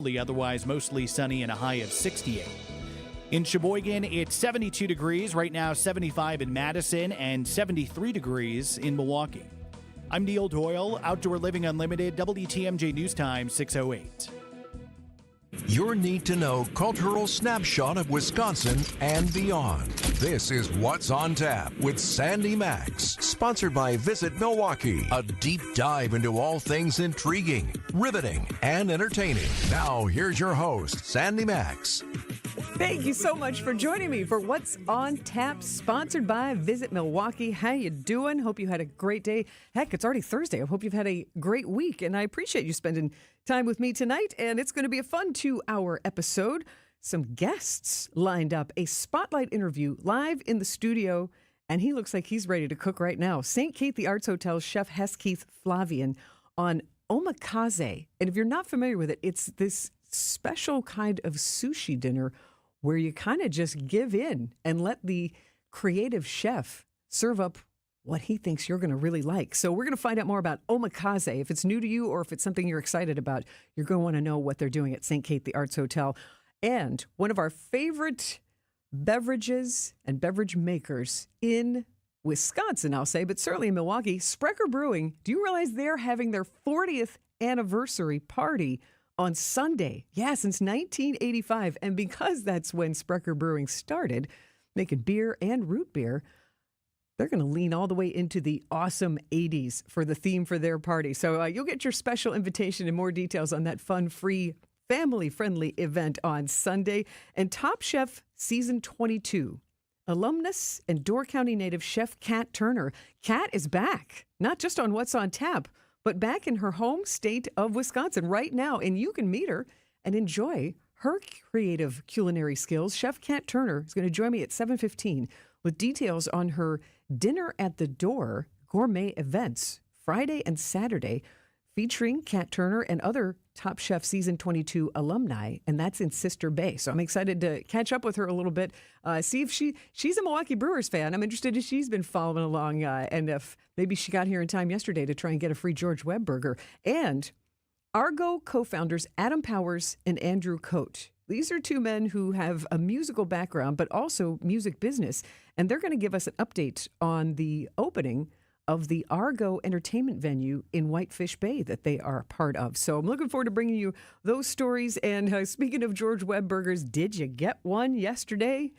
Otherwise, mostly sunny and a high of 68. In Sheboygan, it's 72 degrees. Right now, 75 in Madison and 73 degrees in Milwaukee. I'm Neil Doyle, Outdoor Living Unlimited, WTMJ News Time 6:08. Your need-to-know cultural snapshot of Wisconsin and beyond. This is What's on Tap with Sandy Maxx, sponsored by Visit Milwaukee. A deep dive into all things intriguing, riveting, and entertaining. Now, here's your host, Sandy Maxx. Thank you so much for joining me for What's on Tap, sponsored by Visit Milwaukee. How you doing? Hope you had a great day. Heck, it's already Thursday. I hope you've had a great week, and I appreciate you spending time with me tonight, and it's going to be a fun 2-hour episode. Some guests lined up, a spotlight interview live in the studio, and he looks like he's ready to cook right now. St. Kate the Arts Hotel's Chef Keith Flavian on omakase. And if you're not familiar with it, it's this special kind of sushi dinner where you kind of just give in and let the creative chef serve up what he thinks you're going to really like. So we're going to find out more about omakase. If it's new to you or if it's something you're excited about, you're going to want to know what they're doing at St. Kate the Arts Hotel. And one of our favorite beverages and beverage makers in Wisconsin, I'll say, but certainly in Milwaukee, Sprecher Brewing. Do you realize they're having their 40th anniversary party on Sunday? Yeah, since 1985. And because that's when Sprecher Brewing started making beer and root beer, they're going to lean all the way into the awesome 80s for the theme for their party. So you'll get your special invitation and more details on that fun, free, family-friendly event on Sunday. And Top Chef Season 22, alumnus and Door County native Chef Kat Turner. Kat is back, not just on What's on Tap, but back in her home state of Wisconsin right now. And you can meet her and enjoy her creative culinary skills. Chef Kat Turner is going to join me at 7:15 with details on her Dinner at the Door gourmet events Friday and Saturday, featuring Kat Turner and other Top Chef Season 22 alumni, and that's in Sister Bay. So I'm excited to catch up with her a little bit, see if she's a Milwaukee Brewers fan. I'm interested if she's been following along, and if maybe she got here in time yesterday to try and get a free George Webb burger. And Argo co-founders Adam Powers and Andrew Coate. These are two men who have a musical background, but also music business, and they're going to give us an update on the opening of the Argo entertainment venue in Whitefish Bay that they are part of. So I'm looking forward to bringing you those stories. And speaking of George Webb burgers, did you get one yesterday?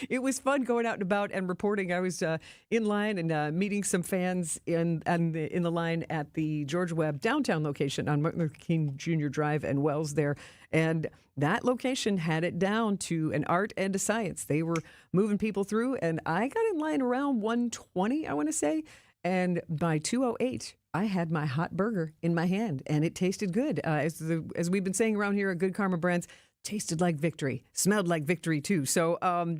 It was fun going out and about and reporting. I was in line and meeting some fans in the line at the George Webb downtown location on Martin Luther King Jr. Drive and Wells there. And that location had it down to an art and a science. They were moving people through, and I got in line around 1:20, I want to say. And by 2:08, I had my hot burger in my hand, and it tasted good. As we've been saying around here at Good Karma Brands, tasted like victory, smelled like victory too. So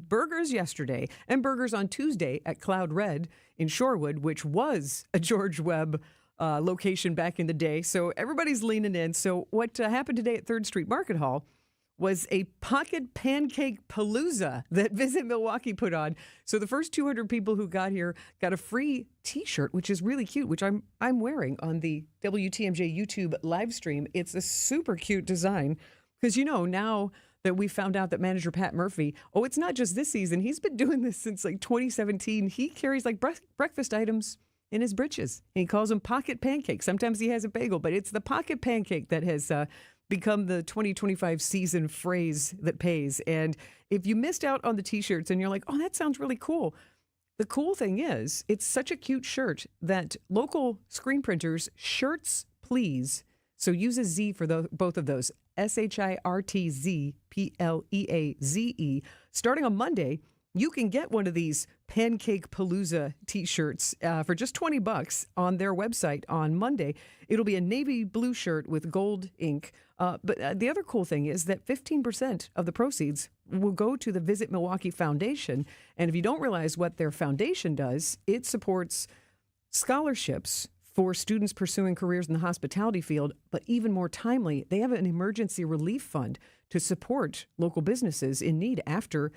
burgers yesterday and burgers on Tuesday at Cloud Red in Shorewood, which was a George Webb location back in the day. So everybody's leaning in. So what happened today at 3rd Street Market Hall was a pocket pancake palooza that Visit Milwaukee put on. So the first 200 people who got here got a free T-shirt, which is really cute, which I'm wearing on the WTMJ YouTube live stream. It's a super cute design. Because, now that we found out that manager Pat Murphy, it's not just this season. He's been doing this since 2017. He carries breakfast items in his britches. And he calls them pocket pancakes. Sometimes he has a bagel, but it's the pocket pancake that has become the 2025 season phrase that pays. And if you missed out on the T-shirts and you're like, oh, that sounds really cool. The cool thing is it's such a cute shirt that local screen printers, Shirts Please, so use a Z for both of those, SHIRTZPLEAZE. Starting on Monday, you can get one of these Pancake Palooza T-shirts for just $20 on their website on Monday. It'll be a navy blue shirt with gold ink. But the other cool thing is that 15% of the proceeds will go to the Visit Milwaukee Foundation. And if you don't realize what their foundation does, it supports scholarships for students pursuing careers in the hospitality field, but even more timely, they have an emergency relief fund to support local businesses in need after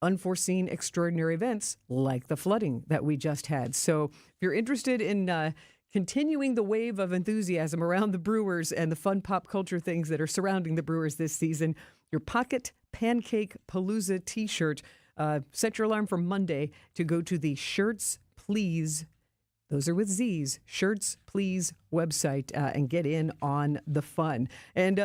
unforeseen extraordinary events like the flooding that we just had. So if you're interested in continuing the wave of enthusiasm around the Brewers and the fun pop culture things that are surrounding the Brewers this season, your Pocket Pancake Palooza t-shirt. Set your alarm for Monday to go to the Shirts Please, those are with Z's, Shirts Please website and get in on the fun. And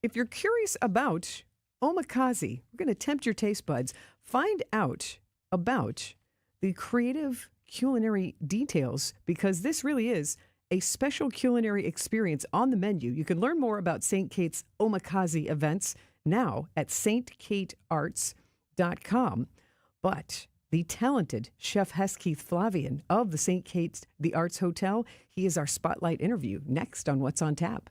if you're curious about omakase, we're going to tempt your taste buds. Find out about the creative culinary details, because this really is a special culinary experience on the menu. You can learn more about St. Kate's omakase events now at stkatearts.com. But the talented Chef Hesketh Flavian of the St. Kate's The Arts Hotel, he is our spotlight interview next on What's on Tap.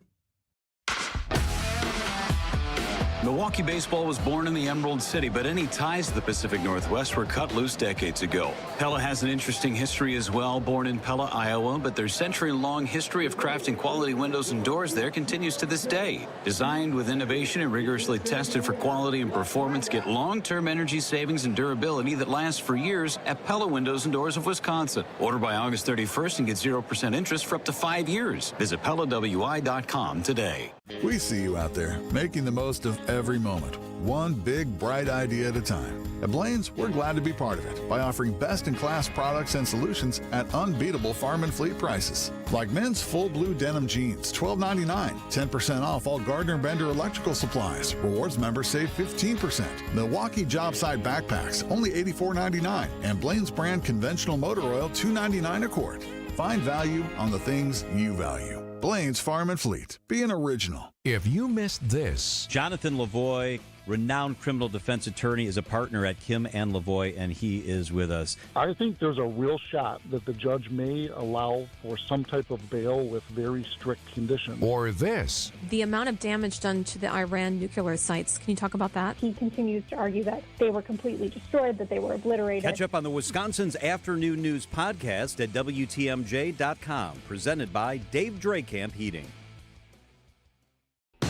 Milwaukee baseball was born in the Emerald City, but any ties to the Pacific Northwest were cut loose decades ago. Pella has an interesting history as well. Born in Pella, Iowa, but their century-long history of crafting quality windows and doors there continues to this day. Designed with innovation and rigorously tested for quality and performance, get long-term energy savings and durability that lasts for years at Pella Windows and Doors of Wisconsin. Order by August 31st and get 0% interest for up to 5 years. Visit PellaWI.com today. We see you out there making the most of every moment, one big, bright idea at a time. At Blaine's, we're glad to be part of it by offering best-in-class products and solutions at unbeatable farm and fleet prices. Like men's full blue denim jeans, $12.99, 10% off all Gardner Bender electrical supplies. Rewards members save 15%. Milwaukee job site backpacks, only $84.99, and Blaine's brand conventional motor oil, $2.99 a quart. Find value on the things you value. Blaine's Farm and Fleet. Be an original. If you missed this, Jonathan Lavoie, renowned criminal defense attorney, is a partner at Kim and Lavoie, and he is with us. I think there's a real shot that the judge may allow for some type of bail with very strict conditions. or this, The amount of damage done to the Iran nuclear sites, can you talk about that? He continues to argue that they were completely destroyed, that they were obliterated. Catch up on the Wisconsin's Afternoon News podcast at WTMJ.com, presented by Dave Drakamp Heating.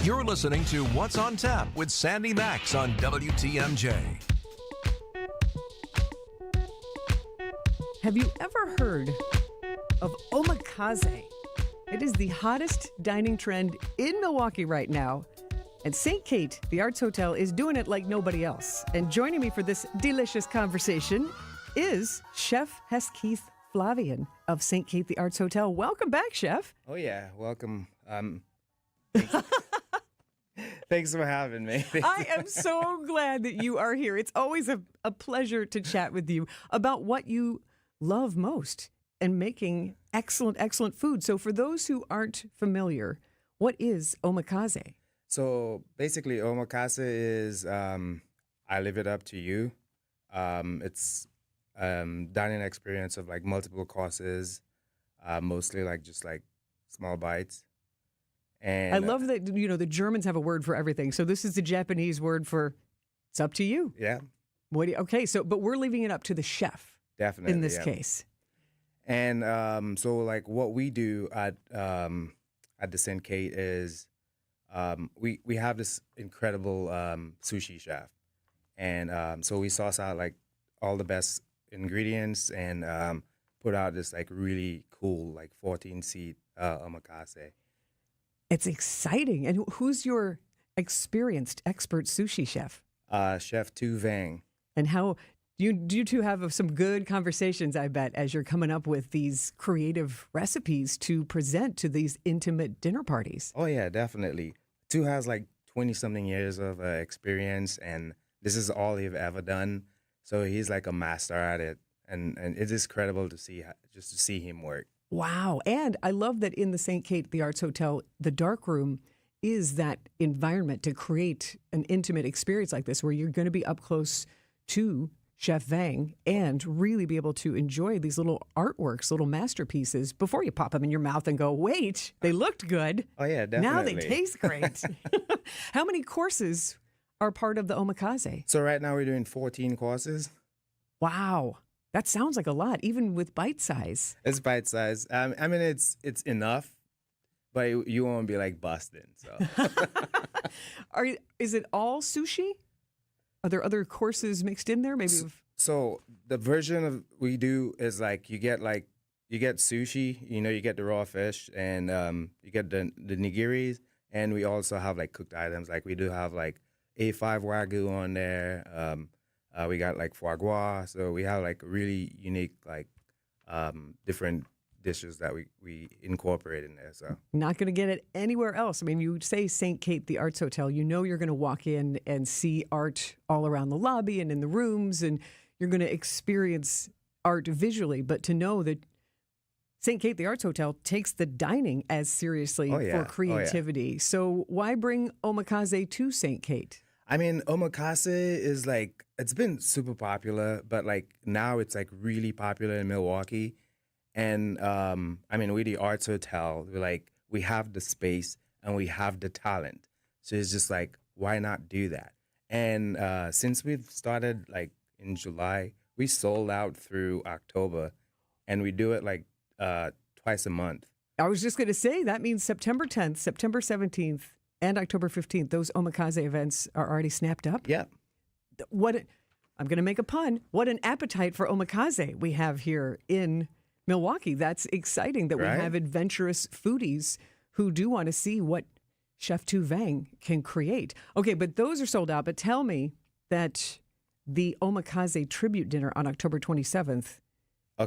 you're listening to What's on Tap with Sandy Maxx on WTMJ. Have you ever heard of omakase? It is the hottest dining trend in Milwaukee right now. And St. Kate, the Arts Hotel, is doing it like nobody else. And joining me for this delicious conversation is Chef Hesketh Flavian of St. Kate, the Arts Hotel. Welcome back, Chef. Oh, yeah. Welcome. Thanks for having me. I am so glad that you are here. It's always a pleasure to chat with you about what you love most and making excellent, excellent food. So for those who aren't familiar, what is omakase? So basically, omakase is I leave it up to you. It's dining experience of like multiple courses, mostly like just like small bites. And I love that, the Germans have a word for everything. So this is the Japanese word for it's up to you. Yeah, Okay, but we're leaving it up to the chef. definitely In this yeah. case. And so like what we do at the St. Kate is we have this incredible sushi chef, and so we sauce out like all the best ingredients and put out this like really cool like 14-seat omakase. It's exciting. And who's your experienced expert sushi chef? Chef Tu Vang. And how you two have some good conversations, I bet, as you're coming up with these creative recipes to present to these intimate dinner parties. Oh yeah, definitely. Tu has like 20-something years of experience, and this is all he's ever done. So he's like a master at it, and it is incredible to see him work. Wow. And I love that in the St. Kate, the Arts Hotel, the dark room is that environment to create an intimate experience like this where you're going to be up close to Chef Vang and really be able to enjoy these little artworks, little masterpieces before you pop them in your mouth and go, wait, they looked good. Oh, yeah, definitely. Now they taste great. How many courses are part of the omakase? So right now we're doing 14 courses. Wow. That sounds like a lot, even with bite size. It's bite size. I mean, it's enough, but you won't be like busting. So, Is it all sushi? Are there other courses mixed in there? Maybe. So the version of we do is like you you get sushi, you get the raw fish, and you get the nigiris, and we also have like cooked items. Like we do have like A5 Wagyu on there. We got like foie gras. So we have like really unique like different dishes that we incorporate in there. So Not going to get it anywhere else. I mean, you say St. Kate, the Arts Hotel, you're going to walk in and see art all around the lobby and in the rooms, and you're going to experience art visually. But to know that St. Kate, the Arts Hotel, takes the dining as seriously for creativity. So why bring omakase to St. Kate? I mean, omakase is like, it's been super popular, but like now it's like really popular in Milwaukee. And I mean, we the Arts Hotel, we have the space and we have the talent. So it's just like, why not do that? And since we've started like in July, we sold out through October, and we do it like twice a month. I was just going to say, that means September 10th, September 17th, and October 15th, those omakase events are already snapped up. Yeah. I'm going to make a pun. What an appetite for omakase we have here in Milwaukee. That's exciting that we have adventurous foodies who do want to see what Chef Tu Vang can create. Okay, but those are sold out. But tell me that the omakase tribute dinner on October 27th,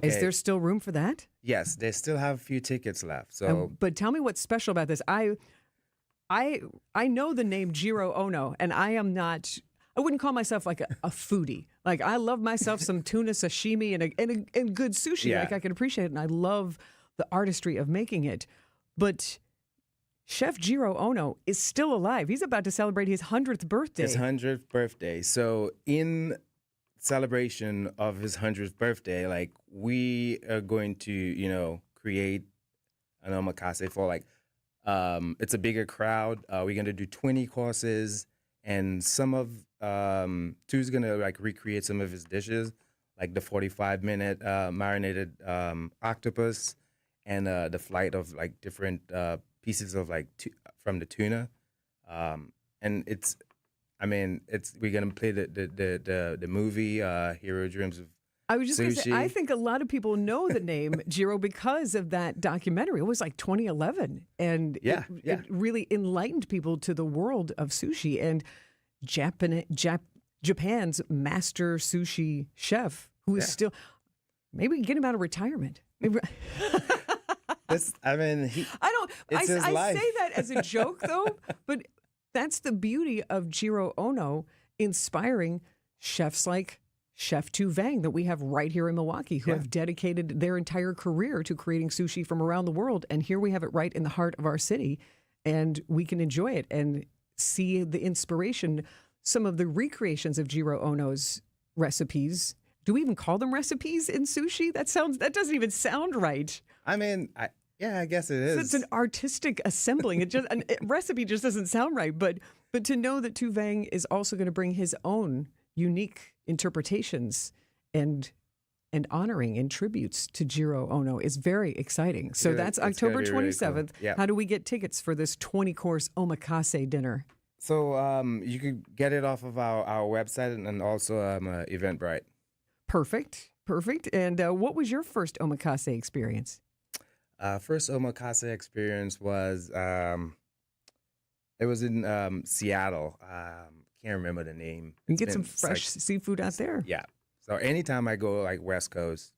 is there still room for that? Yes, they still have a few tickets left. So, but tell me what's special about this. I know the name Jiro Ono, and I wouldn't call myself like a foodie. Like, I love myself some tuna sashimi and good sushi. Yeah. Like, I can appreciate it, and I love the artistry of making it. But Chef Jiro Ono is still alive. He's about to celebrate his 100th birthday. His 100th birthday. So in celebration of his 100th birthday, like, we are going to, create an omakase for like, it's a bigger crowd. We're going to do 20 courses, and some of Tu's going to like recreate some of his dishes, like the 45-minute marinated octopus and the flight of like different pieces of like from the tuna. And we're going to play the movie Hero Dreams of I was just going to say, Sushi. I think a lot of people know the name Jiro because of that documentary. It was like 2011, and it really enlightened people to the world of sushi. And Japan's master sushi chef, who is still, maybe we can get him out of retirement. Maybe, I say that as a joke, though, but that's the beauty of Jiro Ono inspiring chefs like Chef Tu Vang that we have right here in Milwaukee, who have dedicated their entire career to creating sushi from around the world. And here we have it right in the heart of our city, and we can enjoy it and see the inspiration, some of the recreations of Jiro Ono's recipes. Do we even call them recipes in sushi? That doesn't even sound right. I mean, I guess it is. So it's an artistic assembling. A recipe just doesn't sound right. But to know that Tu Vang is also going to bring his own unique interpretations and honoring and tributes to Jiro Ono is very exciting. So that's October 27th. Really cool. How do we get tickets for this 20-course omakase dinner? So you could get it off of our website and also Eventbrite. Perfect. And what was your first omakase experience? First omakase experience was it was in Seattle. Can't remember the name. You can get some fresh seafood out there. Yeah. So anytime I go like West Coast,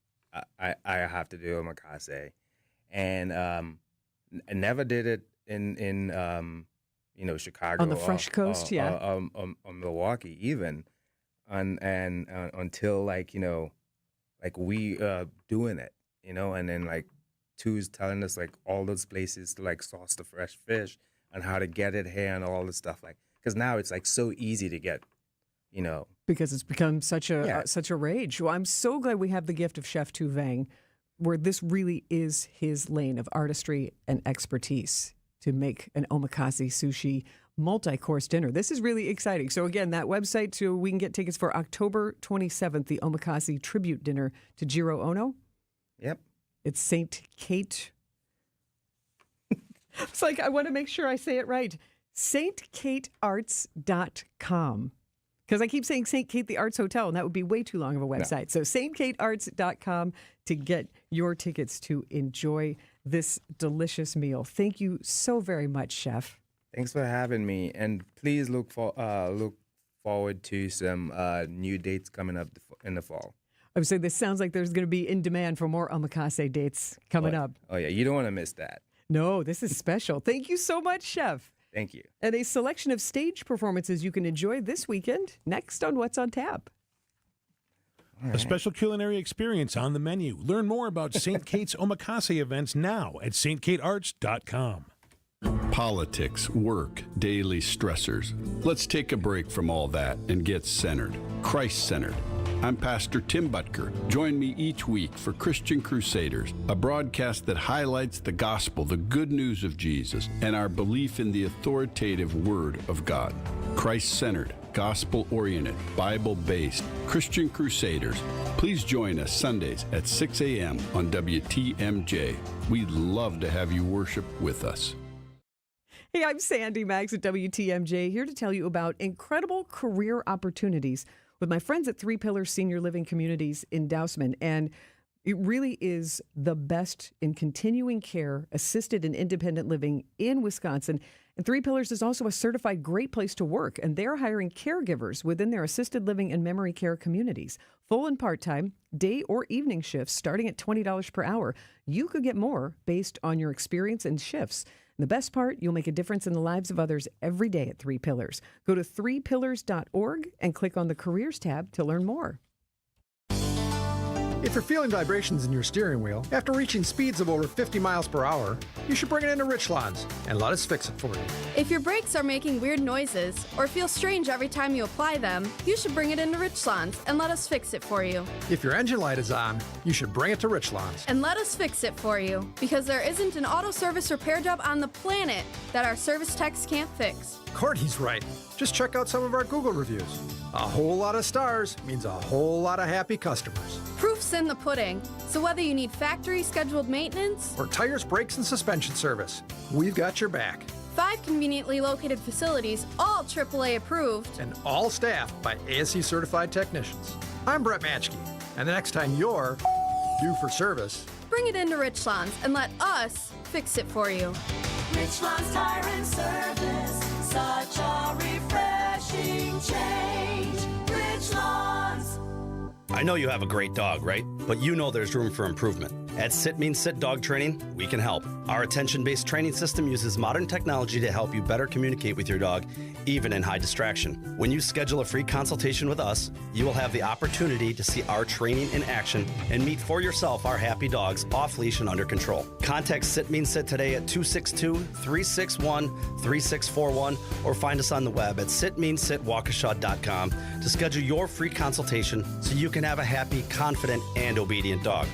I have to do omakase, and I never did it in Chicago on the fresh coast, or Milwaukee even, and until we doing it, and then like Tu's telling us like all those places to like sauce the fresh fish and how to get it here and all this stuff because now it's like so easy to get, because it's become such a rage. Well, I'm so glad we have the gift of Chef Tu Vang, where this really is his lane of artistry and expertise to make an omakase sushi multi-course dinner. This is really exciting. So again, that website too, we can get tickets for October 27th, the omakase tribute dinner to Jiro Ono. Yep. It's St. Kate. It's like, I want to make sure I say it right. StKateArts.com. Because I keep saying St. Kate the Arts Hotel, and that would be way too long of a website. So stkatearts.com to get your tickets to enjoy this delicious meal. Thank you so very much, Chef. Thanks for having me, and please look forward to some new dates coming up in the fall. I would say this sounds like there's going to be in demand for more omakase dates coming up. Oh yeah, you don't want to miss that. No, this is special. Thank you so much, Chef. Thank you. And a selection of stage performances you can enjoy this weekend, next on What's on Tap. Right. A special culinary experience on the menu. Learn more about St. Kate's Omakase events now at stkatearts.com. Politics, work, daily stressors. Let's take a break from all that and get centered, Christ-centered. I'm Pastor Tim Butker. Join me each week for Christian Crusaders, a broadcast that highlights the gospel, the good news of Jesus, and our belief in the authoritative Word of God. Christ-centered, gospel-oriented, Bible-based, Christian Crusaders. Please join us Sundays at 6 a.m. on WTMJ. We'd love to have you worship with us. Hey, I'm Sandy Maxx at WTMJ, here to tell you about incredible career opportunities with my friends at Three Pillars Senior Living Communities in Dousman. And it really is the best in continuing care, assisted and independent living in Wisconsin. And Three Pillars is also a certified great place to work, and they're hiring caregivers within their assisted living and memory care communities. Full and part-time, day or evening shifts starting at $20 per hour. You could get more based on your experience and shifts. And the best part, you'll make a difference in the lives of others every day at Three Pillars. Go to threepillars.org and click on the Careers tab to learn more. If you're feeling vibrations in your steering wheel after reaching speeds of over 50 miles per hour, you should bring it into Richlands and let us fix it for you. If your brakes are making weird noises or feel strange every time you apply them, you should bring it into Richlands and let us fix it for you. If your engine light is on, you should bring it to Richlands. And let us fix it for you, because there isn't an auto service repair job on the planet that our service techs can't fix. Courtney's right. Just check out some of our Google reviews. A whole lot of stars means a whole lot of happy customers. Proof's in the pudding. So whether you need factory scheduled maintenance or tires, brakes, and suspension service, we've got your back. 5 conveniently located facilities, all AAA approved, and all staffed by ASE certified technicians. I'm Brett Matschke, and the next time you're due for service, bring it into Richlands and let us fix it for you. Richlands Tire and Service, such a refreshing change. Richlands. I know you have a great dog, right? But you know there's room for improvement. At Sit Means Sit Dog Training, we can help. Our attention-based training system uses modern technology to help you better communicate with your dog, even in high distraction. When you schedule a free consultation with us, you will have the opportunity to see our training in action and meet for yourself our happy dogs off leash and under control. Contact Sit Means Sit today at 262-361-3641 or find us on the web at sitmeansitwaukesha.com to schedule your free consultation so you can have a happy, confident, and obedient dog.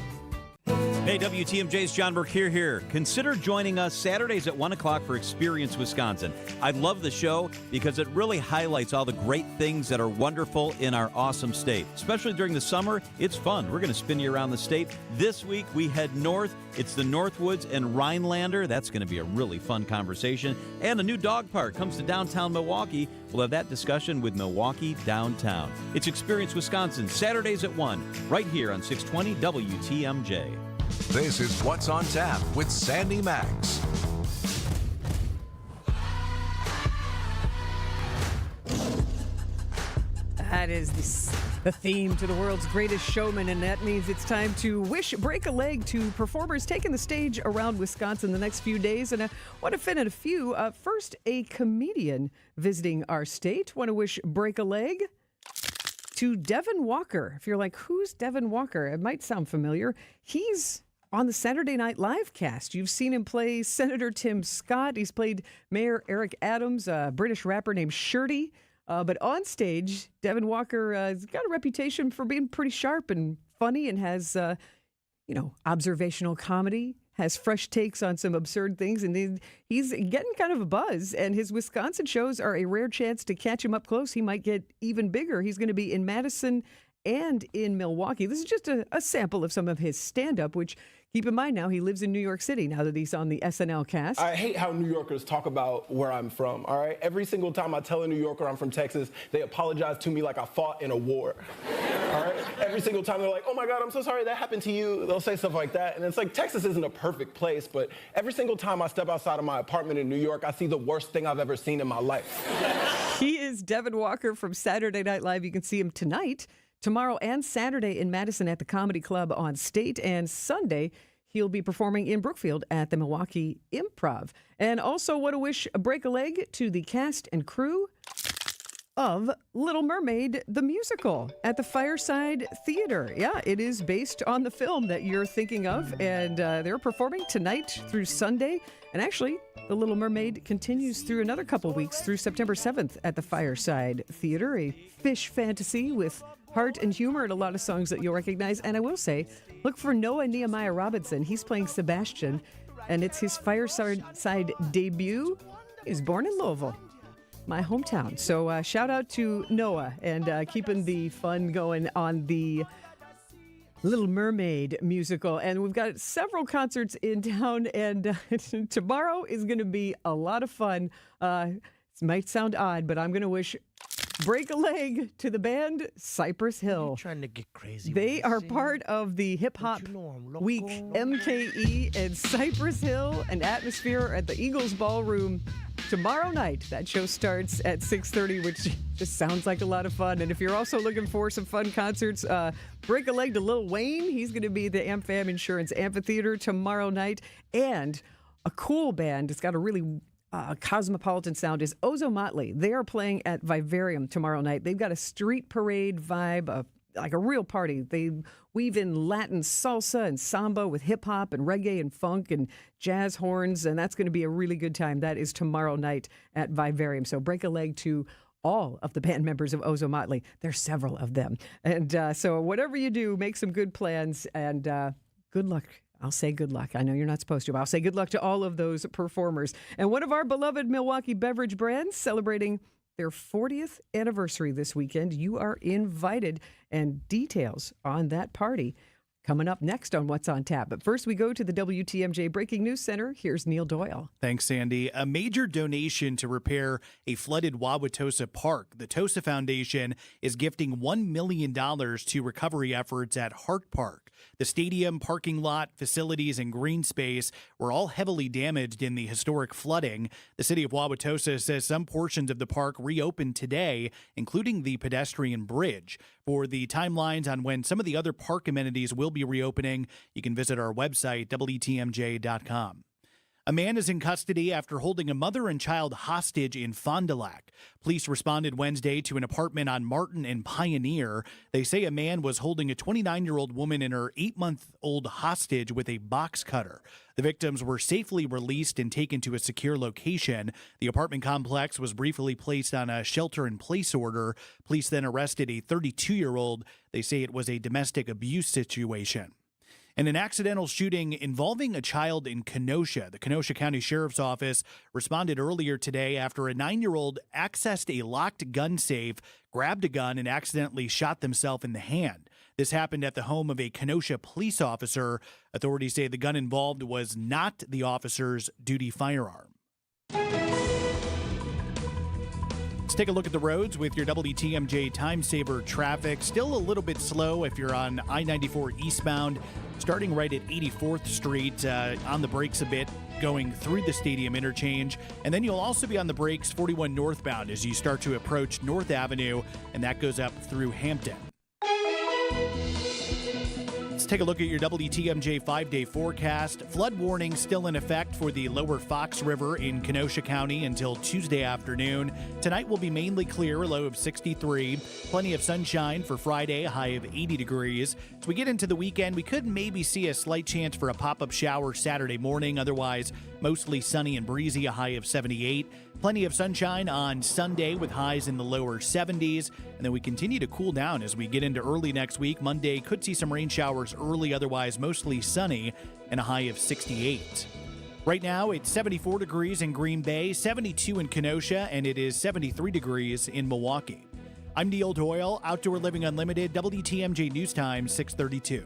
Hey, WTMJ's John Burke here. Consider joining us Saturdays at 1 o'clock for Experience Wisconsin. I love the show because it really highlights all the great things that are wonderful in our awesome state. Especially during the summer, it's fun. We're going to spin you around the state. This week, we head north. It's the Northwoods and Rhinelander. That's going to be a really fun conversation. And a new dog park comes to downtown Milwaukee. We'll have that discussion with Milwaukee Downtown. It's Experience Wisconsin, Saturdays at 1, right here on 620 WTMJ. This is What's on Tap with Sandy Maxx. That is the theme to the world's greatest showman, and that means it's time to break a leg to performers taking the stage around Wisconsin the next few days. And I want to fit in a few. First, a comedian visiting our state. Want to wish break a leg to Devin Walker. If you're like, who's Devin Walker? It might sound familiar. He's on the Saturday Night Live cast. You've seen him play Senator Tim Scott. He's played Mayor Eric Adams, a British rapper named Shirty. But on stage, Devin Walker has got a reputation for being pretty sharp and funny and has, observational comedy, has fresh takes on some absurd things, and he's getting kind of a buzz. And his Wisconsin shows are a rare chance to catch him up close. He might get even bigger. He's going to be in Madison and in Milwaukee. This is just a sample of some of his stand-up, which Keep in mind now, he lives in New York City now that he's on the SNL cast. I hate how New Yorkers talk about where I'm from, all right? Every single time I tell a New Yorker I'm from Texas, they apologize to me like I fought in a war, all right? Every single time they're like, oh my God, I'm so sorry that happened to you. They'll say stuff like that. And it's like, Texas isn't a perfect place, but every single time I step outside of my apartment in New York, I see the worst thing I've ever seen in my life. He is Devin Walker from Saturday Night Live. You can see him tonight, tomorrow, and Saturday in Madison at the Comedy Club on State, and Sunday he'll be performing in Brookfield at the Milwaukee Improv. And also want to wish a break a leg to the cast and crew of Little Mermaid, the musical, at the Fireside Theater. Yeah, it is based on the film that you're thinking of, and they're performing tonight through Sunday. And actually, The Little Mermaid continues through another couple weeks through September 7th at the Fireside Theater, a fish fantasy with heart and humor and a lot of songs that you'll recognize. And I will say, look for Noah Nehemiah Robinson. He's playing Sebastian, and it's his Fireside debut. He's born in Louisville, my hometown. So shout out to Noah and keeping the fun going on the Little Mermaid musical. And we've got several concerts in town, and tomorrow is going to be a lot of fun. It might sound odd, but I'm going to wish break a leg to the band Cypress Hill. Trying to get crazy. They are part of the Hip Hop Week MKE, and Cypress Hill, an atmosphere at the Eagles Ballroom tomorrow night. That show starts at 6:30, which just sounds like a lot of fun. And if you're also looking for some fun concerts, break a leg to Lil Wayne. He's going to be at the AmFam Insurance Amphitheater tomorrow night. And a cool band, it's got a really cosmopolitan sound, is Ozo Motley. They are playing at Vivarium tomorrow night. They've got a street parade vibe, like a real party. They weave in Latin salsa and samba with hip hop and reggae and funk and jazz horns, and that's going to be a really good time. That is tomorrow night at Vivarium. So break a leg to all of the band members of Ozo Motley. There's several of them. And so whatever you do, make some good plans, and good luck. I'll say good luck. I know you're not supposed to, but I'll say good luck to all of those performers. And one of our beloved Milwaukee beverage brands celebrating their 40th anniversary this weekend. You are invited, and details on that party coming up next on What's on Tap. But first, we go to the WTMJ Breaking News Center. Here's Neil Doyle. Thanks, Sandy. A major donation to repair a flooded Wauwatosa Park. The Tosa Foundation is gifting $1 million to recovery efforts at Hart Park. The stadium, parking lot, facilities, and green space were all heavily damaged in the historic flooding. The city of Wauwatosa says some portions of the park reopened today, including the pedestrian bridge. For the timelines on when some of the other park amenities will be reopening, you can visit our website, WTMJ.com. A man is in custody after holding a mother and child hostage in Fond du Lac. Police responded Wednesday to an apartment on Martin and Pioneer. They say a man was holding a 29-year-old woman and her 8-month-old hostage with a box cutter. The victims were safely released and taken to a secure location. The apartment complex was briefly placed on a shelter-in-place order. Police then arrested a 32-year-old. They say it was a domestic abuse situation. And an accidental shooting involving a child in Kenosha. The Kenosha County Sheriff's Office responded earlier today after a 9-year-old accessed a locked gun safe, grabbed a gun, and accidentally shot themselves in the hand. This happened at the home of a Kenosha police officer. Authorities say the gun involved was not the officer's duty firearm. Let's take a look at the roads with your WTMJ Time Saver traffic. Still a little bit slow if you're on I-94 eastbound, starting right at 84th Street, on the brakes a bit, going through the Stadium interchange. And then you'll also be on the brakes 41 northbound as you start to approach North Avenue, and that goes up through Hampton. Let's take a look at your WTMJ 5-day forecast. Flood warning still in effect for the lower Fox River in Kenosha County until Tuesday afternoon. Tonight will be mainly clear, a low of 63. Plenty of sunshine for Friday, a high of 80 degrees. As we get into the weekend, we could maybe see a slight chance for a pop-up shower Saturday morning. Otherwise, mostly sunny and breezy, a high of 78. Plenty of sunshine on Sunday with highs in the lower 70s. And then we continue to cool down as we get into early next week. Monday could see some rain showers early, otherwise mostly sunny, and a high of 68. Right now, it's 74 degrees in Green Bay, 72 in Kenosha, and it is 73 degrees in Milwaukee. I'm Neil Doyle, Outdoor Living Unlimited, WTMJ News Time, 632.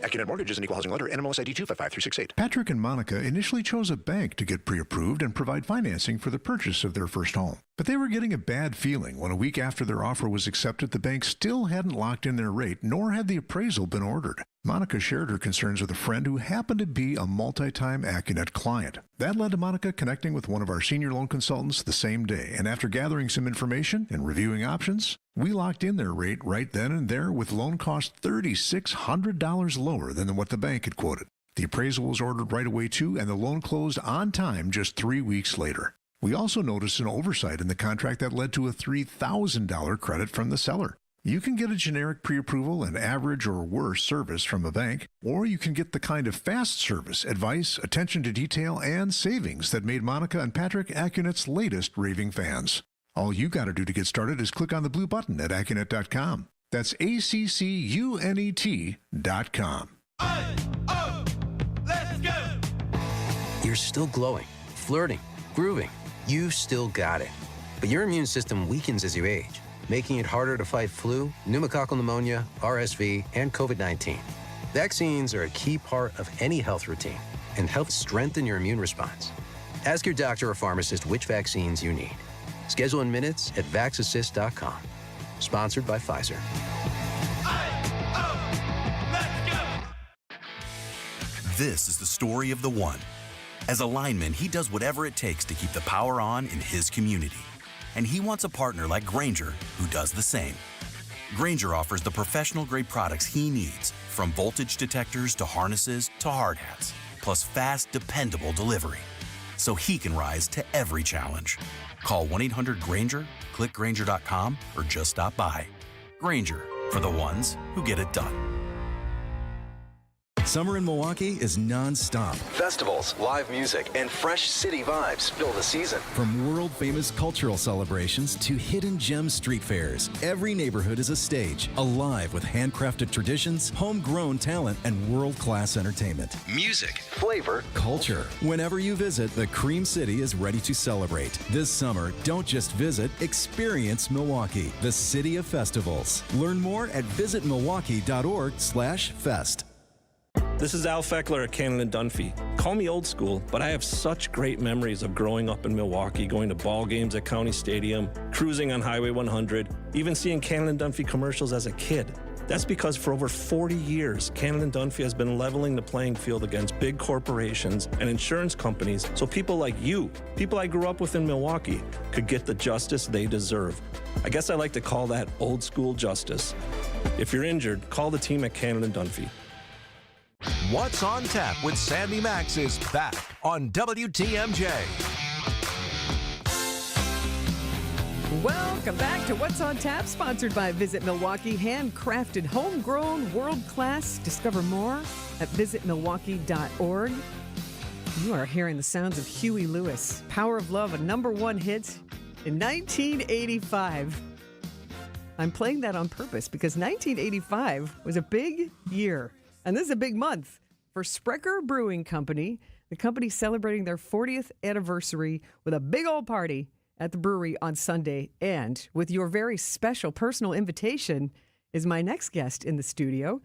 AccuNet Mortgage is an equal housing lender. NMLS ID 255368. Patrick and Monica initially chose a bank to get pre-approved and provide financing for the purchase of their first home. But they were getting a bad feeling when a week after their offer was accepted, the bank still hadn't locked in their rate, nor had the appraisal been ordered. Monica shared her concerns with a friend who happened to be a multi-time AccuNet client. That led to Monica connecting with one of our senior loan consultants the same day, and after gathering some information and reviewing options, we locked in their rate right then and there with loan costs $3,600 lower than what the bank had quoted. The appraisal was ordered right away too, and the loan closed on time just 3 weeks later. We also noticed an oversight in the contract that led to a $3,000 credit from the seller. You can get a generic pre-approval and average or worse service from a bank, or you can get the kind of fast service, advice, attention to detail, and savings that made Monica and Patrick AccuNet's latest raving fans. All you got to do to get started is click on the blue button at AccuNet.com. That's ACCUNET.com. Let's go! You're still glowing, flirting, grooving. You've still got it. But your immune system weakens as you age, making it harder to fight flu, pneumococcal pneumonia, RSV, and COVID-19. Vaccines are a key part of any health routine and help strengthen your immune response. Ask your doctor or pharmacist which vaccines you need. Schedule in minutes at VaxAssist.com. Sponsored by Pfizer. This is the story of the one. As a lineman, he does whatever it takes to keep the power on in his community. And he wants a partner like Grainger who does the same. Grainger offers the professional-grade products he needs, from voltage detectors to harnesses to hard hats, plus fast, dependable delivery, so he can rise to every challenge. Call 1-800-GRAINGER, click Grainger.com, or just stop by. Grainger, for the ones who get it done. Summer in Milwaukee is non-stop. Festivals, live music, and fresh city vibes fill the season. From world-famous cultural celebrations to hidden gem street fairs, every neighborhood is a stage, alive with handcrafted traditions, homegrown talent, and world-class entertainment. Music, flavor, culture. Whenever you visit, the Cream City is ready to celebrate. This summer, don't just visit, experience Milwaukee, the city of festivals. Learn more at visitmilwaukee.org/fest. This is Al Feckler at Cannon & Dunphy. Call me old school, but I have such great memories of growing up in Milwaukee, going to ball games at County Stadium, cruising on Highway 100, even seeing Cannon & Dunphy commercials as a kid. That's because for over 40 years, Cannon & Dunphy has been leveling the playing field against big corporations and insurance companies so people like you, people I grew up with in Milwaukee, could get the justice they deserve. I guess I like to call that old school justice. If you're injured, call the team at Cannon & Dunphy. What's on Tap with Sandy Maxx is back on WTMJ. Welcome back to What's on Tap, sponsored by Visit Milwaukee. Handcrafted, homegrown, world-class. Discover more at visitmilwaukee.org. You are hearing the sounds of Huey Lewis. Power of Love, a #1 hit in 1985. I'm playing that on purpose because 1985 was a big year. And this is a big month for Sprecher Brewing Company. The company celebrating their 40th anniversary with a big old party at the brewery on Sunday. And with your very special personal invitation is my next guest in the studio.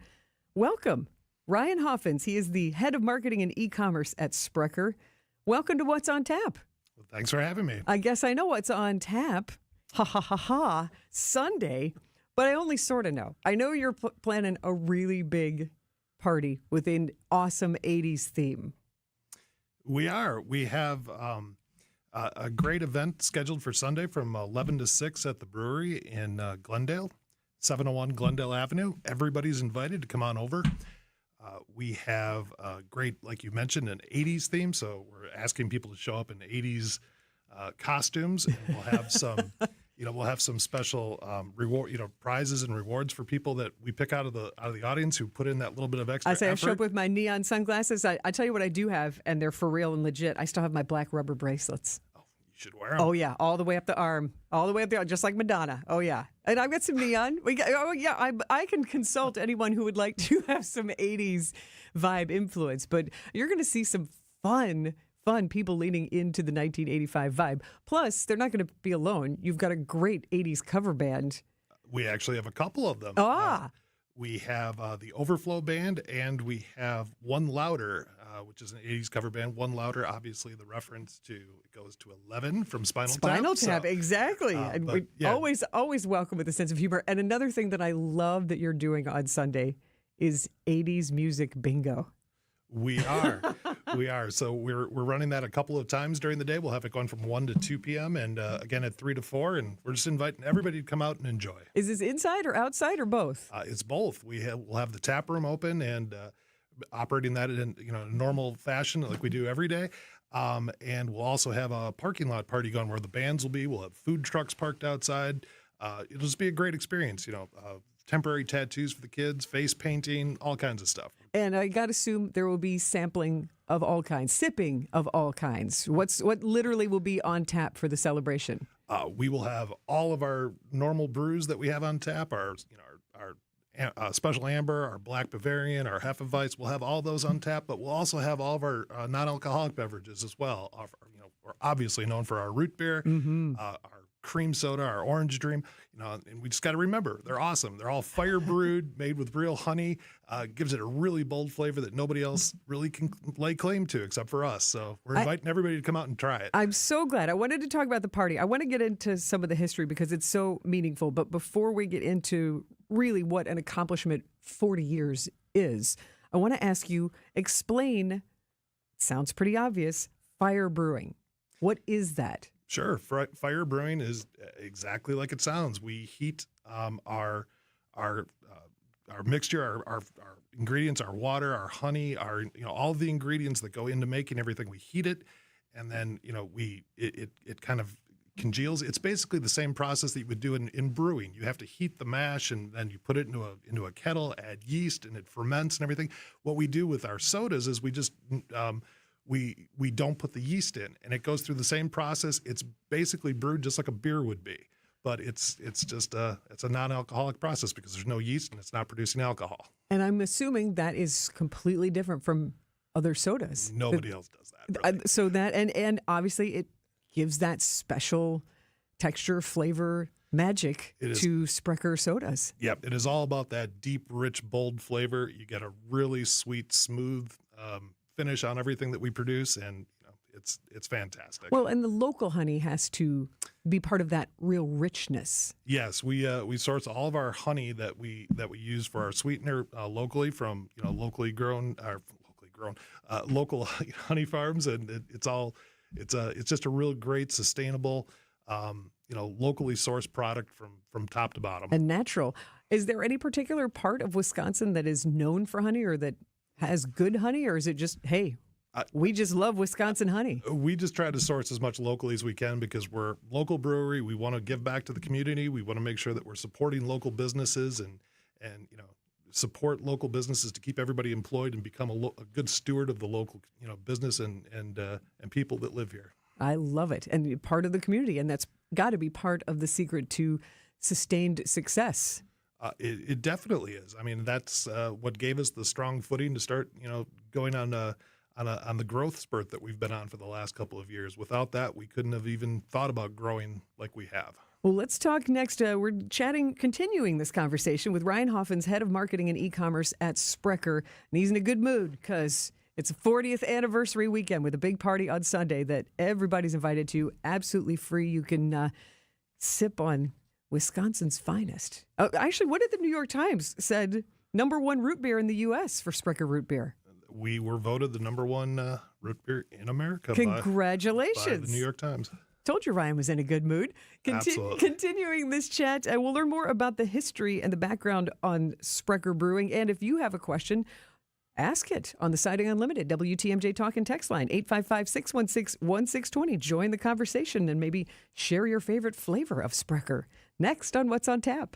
Welcome, Ryan Hoffins. He is the head of marketing and e-commerce at Sprecher. Welcome to What's on Tap. Well, thanks for having me. I guess I know what's on tap. Ha ha ha ha. Sunday. But I only sort of know. I know you're planning a really big party with an awesome 80s theme. We are. We have a great event scheduled for Sunday from 11 to 6 at the brewery in Glendale, 701 Glendale Avenue. Everybody's invited to come on over. We have a great, like you mentioned, an 80s theme. So we're asking people to show up in 80s costumes, and we'll have some we'll have some special reward, prizes and rewards for people that we pick out of the audience who put in that little bit of extra effort. I show up with my neon sunglasses. I tell you what I do have, and they're for real and legit. I still have my black rubber bracelets. Oh, you should wear them. Oh, yeah, all the way up the arm. All the way up the arm, just like Madonna. Oh, yeah. And I've got some neon. I can consult anyone who would like to have some 80s vibe influence. But you're going to see some fun people leaning into the 1985 vibe. Plus, they're not going to be alone. You've got a great 80s cover band. We actually have a couple of them. We have the Overflow Band, and we have One Louder, which is an 80s cover band. One Louder, obviously the reference to, it goes to 11 from Spinal Tap. Spinal Tap, So, exactly. And but, we yeah. always welcome with a sense of humor. And another thing that I love that you're doing on Sunday is 80s music bingo. We are. We are. So we're running that a couple of times during the day. We'll have it going from 1 to 2 p.m. and again at 3 to 4. And we're just inviting everybody to come out and enjoy. Is this inside or outside or both? It's both. We'll have the tap room open and operating that in a normal fashion like we do every day. And we'll also have a parking lot party going where the bands will be. We'll have food trucks parked outside. It'll just be a great experience. Temporary tattoos for the kids, face painting, all kinds of stuff. And I got to assume there will be sampling of all kinds, sipping of all kinds. What literally will be on tap for the celebration? We will have all of our normal brews that we have on tap, our Special Amber, our Black Bavarian, our Hefeweizen. We'll have all those on tap, but we'll also have all of our non-alcoholic beverages as well. We're obviously known for our root beer, our cream soda, our orange dream, and we just got to remember they're awesome. They're all fire brewed, made with real honey. Gives it a really bold flavor that nobody else really can lay claim to except for us. So we're inviting everybody to come out and try it. I'm so glad. I wanted to talk about the party. I want to get into some of the history because it's so meaningful. But before we get into really what an accomplishment 40 years is, I want to ask you, explain, it sounds pretty obvious, fire brewing. What is that? Sure. Fire brewing is exactly like it sounds. We heat our mixture, our ingredients, our water, our honey, all the ingredients that go into making everything. We heat it, and then it kind of congeals. It's basically the same process that you would do in brewing. You have to heat the mash, and then you put it into a kettle, add yeast, and it ferments and everything. What we do with our sodas is we just we don't put the yeast in, and it goes through the same process. It's basically brewed just like a beer would be, but it's just it's a non-alcoholic process because there's no yeast and it's not producing alcohol. And I'm assuming that is completely different from other sodas. Nobody else does that. Really. So that and obviously it gives that special texture, flavor, magic to Sprecher sodas. Yep, it is all about that deep, rich, bold flavor. You get a really sweet, smooth finish on everything that we produce, and it's fantastic. Well, and the local honey has to be part of that real richness. Yes, we source all of our honey that we use for our sweetener locally from local honey farms, and it's just a real great sustainable locally sourced product from top to bottom. And natural. Is there any particular part of Wisconsin that is known for honey or that has good honey, or is it just, hey, we just love Wisconsin honey? We just try to source as much locally as we can because we're a local brewery. We want to give back to the community. We want to make sure that we're supporting local businesses and support local businesses to keep everybody employed and become a good steward of the local business and people that live here. I love it. And part of the community, and that's got to be part of the secret to sustained success. It definitely is. I mean, that's what gave us the strong footing to start, going on the growth spurt that we've been on for the last couple of years. Without that, we couldn't have even thought about growing like we have. Well, let's talk next. We're continuing this conversation with Ryan Hoffman's head of marketing and e-commerce at Sprecher, and he's in a good mood because it's a 40th anniversary weekend with a big party on Sunday that everybody's invited to, absolutely free. You can sip on Wisconsin's finest. Actually, what did the New York Times said? #1 root beer in the U.S. for Sprecher root beer. We were voted the #1 root beer in America. Congratulations. By the New York Times. Told you Ryan was in a good mood. Absolutely. Continuing this chat, we'll learn more about the history and the background on Sprecher Brewing. And if you have a question, ask it on the Siding Unlimited WTMJ Talk and Text line, 855-616-1620. Join the conversation and maybe share your favorite flavor of Sprecher. Next on What's on Tap.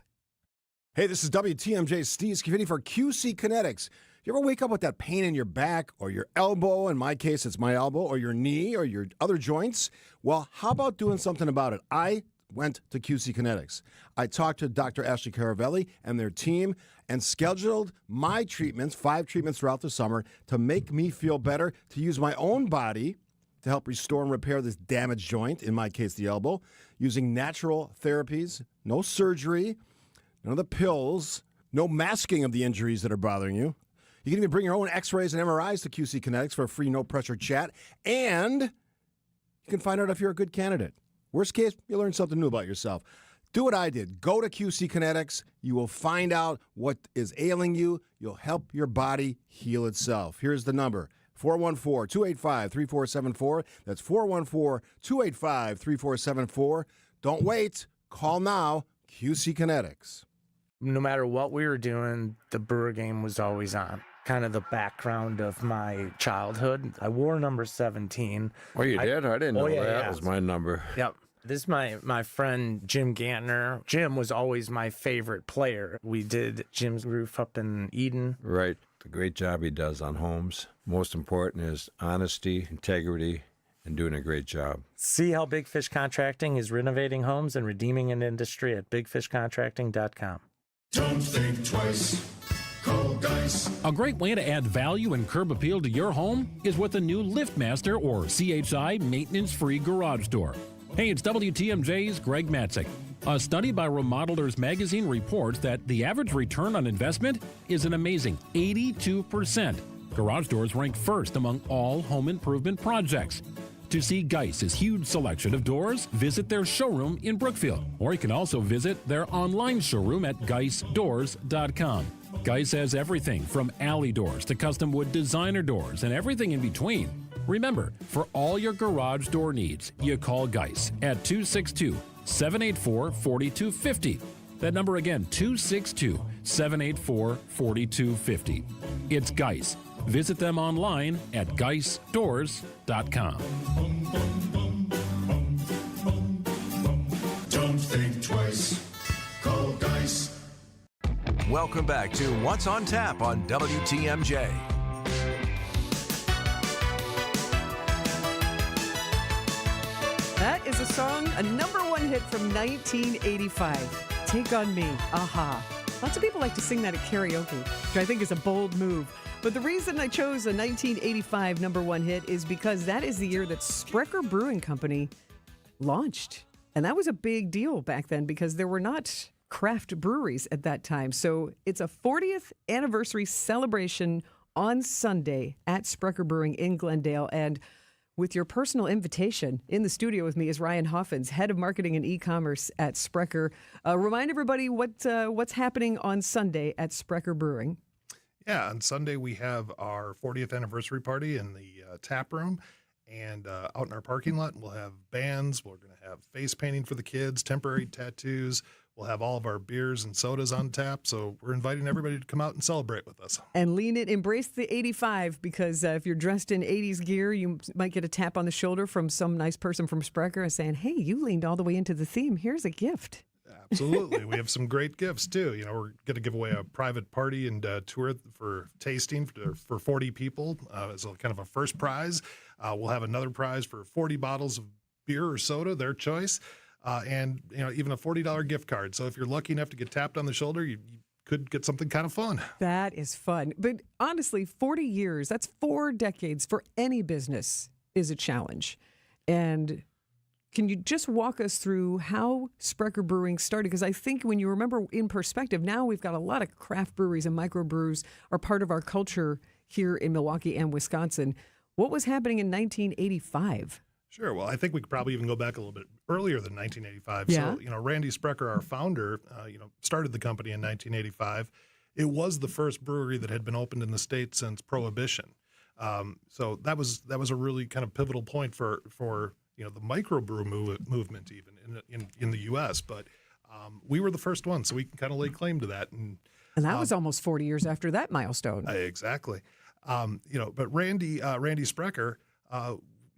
Hey, this is WTMJ Steve Scavini for QC Kinetics. You ever wake up with that pain in your back or your elbow? In my case, it's my elbow, or your knee or your other joints. Well, how about doing something about it? I went to QC Kinetics. I talked to Dr. Ashley Caravelli and their team and scheduled my treatments, 5 treatments throughout the summer, to make me feel better, to use my own body to help restore and repair this damaged joint, in my case, the elbow, using natural therapies, no surgery, none of the pills, No masking of the injuries that are bothering you. You can even bring your own x-rays and MRIs to QC Kinetics for a free no-pressure chat. And you can find out if you're a good candidate. Worst case, you'll learn something new about yourself. Do what I did. Go to QC Kinetics. You will find out what is ailing you. You'll help your body heal itself. Here's the number. 414-285-3474. That's 414-285-3474. Don't wait. Call now. QC Kinetics. No matter what we were doing, the Brewer game was always on. Kind of the background of my childhood. I wore number 17. Oh, you did? I didn't know that. Yeah. That was my number. Yep. This is my friend Jim Gantner. Jim was always my favorite player. We did Jim's roof up in Eden. Right. The great job he does on homes. Most important is honesty, integrity, and doing a great job. See how Big Fish Contracting is renovating homes and redeeming an industry at bigfishcontracting.com. Don't think twice. Call Dice. A great way to add value and curb appeal to your home is with a new LiftMaster or CHI maintenance-free garage door. Hey, it's WTMJ's Greg Matzik. A study by Remodelers Magazine reports that the average return on investment is an amazing 82%. Garage doors rank first among all home improvement projects. To see Geiss's huge selection of doors, visit their showroom in Brookfield, or you can also visit their online showroom at geissdoors.com. Geiss has everything from alley doors to custom wood designer doors and everything in between. Remember, for all your garage door needs, you call Geiss at 262-784-4250. That number again, 262-784-4250. It's Geiss. Visit them online at geissdoors.com. Don't think twice. Call Dice. Welcome back to What's on Tap on WTMJ. That is a song, a number one hit from 1985. Take on Me, Aha. Lots of people like to sing that at karaoke, which I think is a bold move. But the reason I chose a 1985 number one hit is because that is the year that Sprecher Brewing Company launched. And that was a big deal back then because there were not craft breweries at that time. So it's a 40th anniversary celebration on Sunday at Sprecher Brewing in Glendale. And with your personal invitation, in the studio with me is Ryan Hoffins, head of marketing and e-commerce at Sprecher. Remind everybody what's happening on Sunday at Sprecher Brewing. Yeah, on Sunday we have our 40th anniversary party in the tap room, and out in our parking lot we'll have bands. We're going to have face painting for the kids, temporary tattoos. We'll have all of our beers and sodas on tap. So we're inviting everybody to come out and celebrate with us. And lean it, embrace the 85, because if you're dressed in 80s gear, you might get a tap on the shoulder from some nice person from Sprecher saying, hey, you leaned all the way into the theme. Here's a gift. Absolutely. We have some great gifts, too. You know, we're going to give away a private party and tour for tasting for 40 people as a kind of a first prize. We'll have another prize for 40 bottles of beer or soda, their choice, and even a $40 gift card. So if you're lucky enough to get tapped on the shoulder, you could get something kind of fun. That is fun. But honestly, 40 years, that's 4 decades for any business is a challenge. And can you just walk us through how Sprecher Brewing started? Because I think when you remember in perspective, now we've got a lot of craft breweries and microbrews are part of our culture here in Milwaukee and Wisconsin. What was happening in 1985? Sure. Well, I think we could probably even go back a little bit earlier than 1985. Yeah. So, Randy Sprecher, our founder, started the company in 1985. It was the first brewery that had been opened in the state since Prohibition. So that was a really kind of pivotal point for the microbrew movement even in the U.S. But we were the first one, so we can kind of lay claim to that. And that was almost 40 years after that milestone. Exactly. But Randy Sprecher,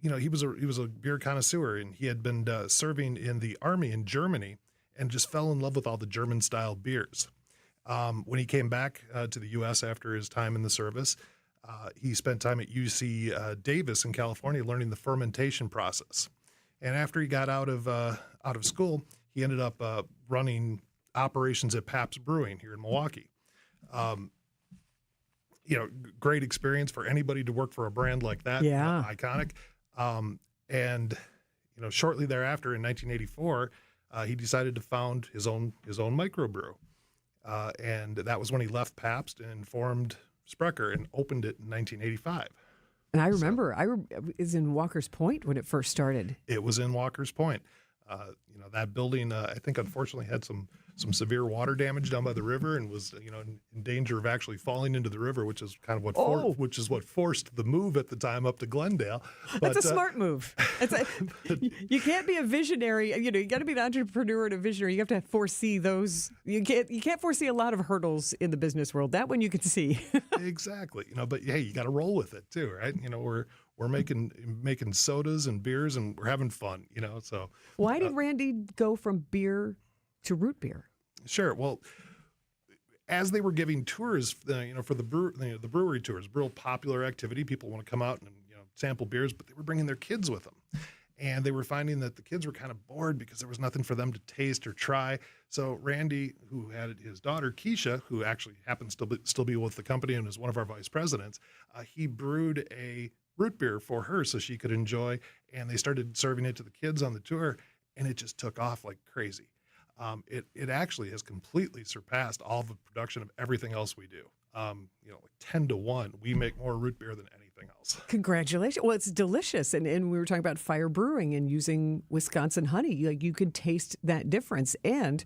he was a beer connoisseur, and he had been serving in the army in Germany and just fell in love with all the German-style beers. When he came back to the U.S. after his time in the service, he spent time at UC Davis in California learning the fermentation process. And after he got out of school, he ended up running operations at Pabst Brewing here in Milwaukee. Great experience for anybody to work for a brand like that. Yeah. Iconic. And shortly thereafter in 1984, he decided to found his own microbrew. and that was when he left Pabst and formed Sprecher and opened it in 1985. And I remember, I was in Walker's Point when it first started. It was in Walker's Point. That building, I think, unfortunately had some severe water damage down by the river and was, in danger of actually falling into the river, which is kind of what forced the move at the time up to Glendale. That's a smart move. You can't be a visionary. You got to be an entrepreneur and a visionary. You have to foresee those. You can't foresee a lot of hurdles in the business world. That one you can see. Exactly. But hey, you got to roll with it too, right? We're making sodas and beers and we're having fun, so. Why did Randy go from beer to root beer? Sure. Well, as they were giving tours, for the brewery tours, real popular activity. People want to come out and sample beers, but they were bringing their kids with them. And they were finding that the kids were kind of bored because there was nothing for them to taste or try. So Randy, who had his daughter, Keisha, who actually happens to still be with the company and is one of our vice presidents, he brewed a root beer for her so she could enjoy, and they started serving it to the kids on the tour, and it just took off like crazy. It actually has completely surpassed all the production of everything else we do. Like 10 to 1, we make more root beer than anything else. Congratulations. Well, it's delicious. And we were talking about fire brewing and using Wisconsin honey. Like, you could taste that difference. And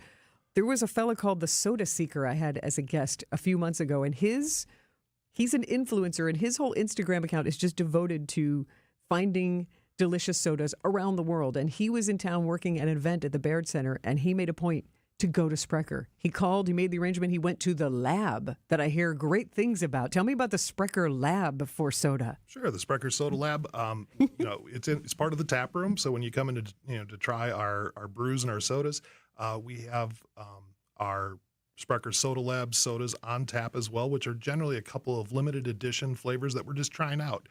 there was a fella called the Soda Seeker I had as a guest a few months ago, and he's an influencer, and his whole Instagram account is just devoted to finding delicious sodas around the world. And he was in town working at an event at the Baird Center, and he made a point to go to Sprecher. He called, he made the arrangement, he went to the lab that I hear great things about. Tell me about the Sprecher lab for soda. Sure, the Sprecher Soda Lab. It's part of the tap room. So when you come in to try our brews and our sodas, we have our Sprecher Soda Lab sodas on tap as well, which are generally a couple of limited edition flavors that we're just trying out.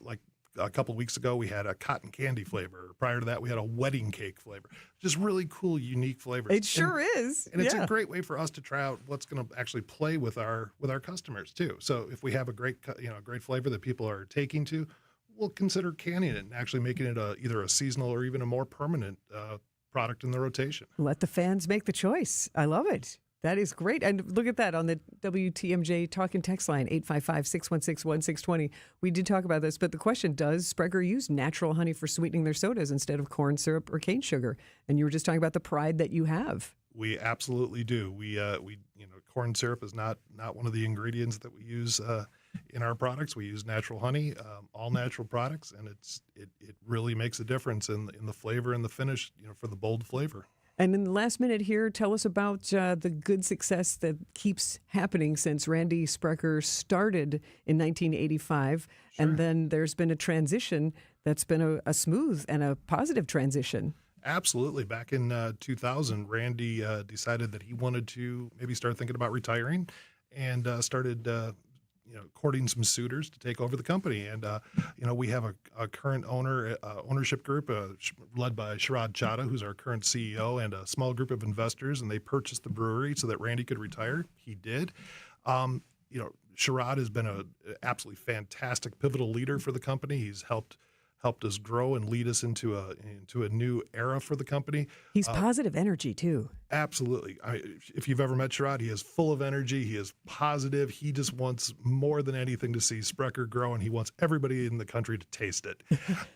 Like a couple of weeks ago, we had a cotton candy flavor. Prior to that, we had a wedding cake flavor. Just really cool, unique flavors. It sure is. And it's a great way for us to try out what's going to actually play with our customers too. So if we have a great flavor that people are taking to, we'll consider canning it and actually making it either a seasonal or even a more permanent product in the rotation. Let the fans make the choice. I love it. That is great. And look at that on the WTMJ talk and text line, 855-616-1620. We did talk about this, but the question, does Sprecher use natural honey for sweetening their sodas instead of corn syrup or cane sugar? And you were just talking about the pride that you have. We absolutely do. We corn syrup is not one of the ingredients that we use in our products. We use natural honey, all natural products, and it really makes a difference in the flavor and the finish, for the bold flavor. And in the last minute here, tell us about the good success that keeps happening since Randy Sprecher started in 1985. Sure. And then there's been a transition that's been a smooth and a positive transition. Absolutely. Back in 2000, Randy decided that he wanted to maybe start thinking about retiring and started courting some suitors to take over the company. And, we have a current ownership group led by Sharad Chadha, who's our current CEO, and a small group of investors, and they purchased the brewery so that Randy could retire. He did. Sharad has been an absolutely fantastic pivotal leader for the company. He's helped us grow and lead us into a new era for the company. He's positive energy too. Absolutely. If you've ever met Sharad, he is full of energy. He is positive. He just wants more than anything to see Sprecher grow, and he wants everybody in the country to taste it.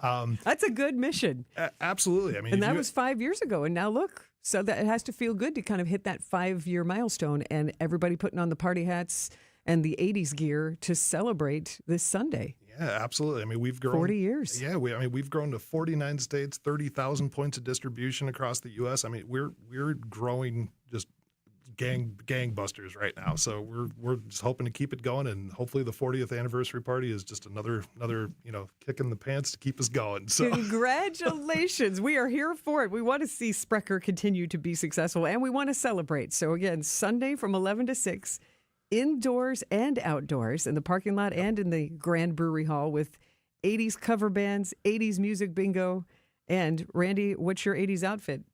That's a good mission. Absolutely. And that was 5 years ago, and now look. So that it has to feel good to kind of hit that 5-year milestone, and everybody putting on the party hats and the 80s gear to celebrate this Sunday. Yeah, absolutely. We've grown 40 years. Yeah, we've grown to 49 states, 30,000 points of distribution across the U.S. We're growing just gangbusters right now. So we're just hoping to keep it going, and hopefully the 40th anniversary party is just another kick in the pants to keep us going. So congratulations. We are here for it. We want to see Sprecher continue to be successful, and we want to celebrate. So again, Sunday from 11 to 6. Indoors and outdoors, in the parking lot and in the Grand Brewery Hall, with 80s cover bands, 80s music bingo. And Randy, what's your 80s outfit? Do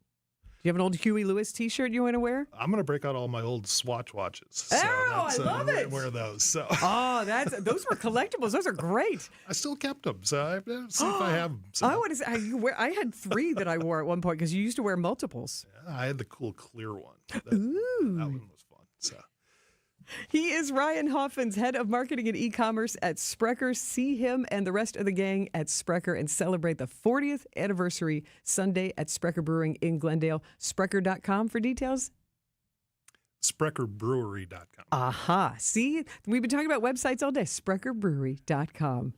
you have an old Huey Lewis t-shirt you want to wear? I'm going to break out all my old Swatch watches. So I love it. Wear those. So. Oh, those were collectibles. Those are great. I still kept them, so I see if I have them. So. I want to say, I had 3 that I wore at one point because you used to wear multiples. Yeah, I had the cool clear one. That Ooh. one was fun. So. He is Ryan Hoffman's head of marketing and e-commerce at Sprecher. See him and the rest of the gang at Sprecher and celebrate the 40th anniversary Sunday at Sprecher Brewing in Glendale. Sprecher.com for details. SprecherBrewery.com. Aha. See, we've been talking about websites all day. SprecherBrewery.com.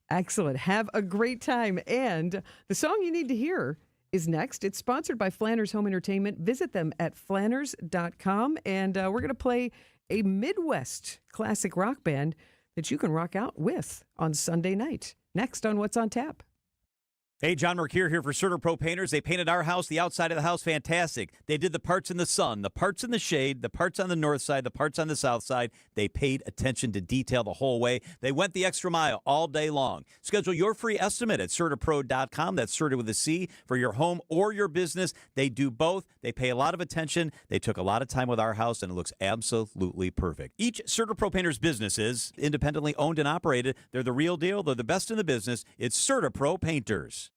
Excellent. Have a great time. And the song you need to hear is next. It's sponsored by Flanners Home Entertainment. Visit them at Flanners.com. And we're going to play a Midwest classic rock band that you can rock out with on Sunday night. Next on What's on Tap. Hey, John Mercure here for CertaPro Painters. They painted our house, the outside of the house, fantastic. They did the parts in the sun, the parts in the shade, the parts on the north side, the parts on the south side. They paid attention to detail the whole way. They went the extra mile all day long. Schedule your free estimate at CertaPro.com. That's Certa with a C for your home or your business. They do both. They pay a lot of attention. They took a lot of time with our house, and it looks absolutely perfect. Each CertaPro Painters business is independently owned and operated. They're the real deal. They're the best in the business. It's CertaPro Painters.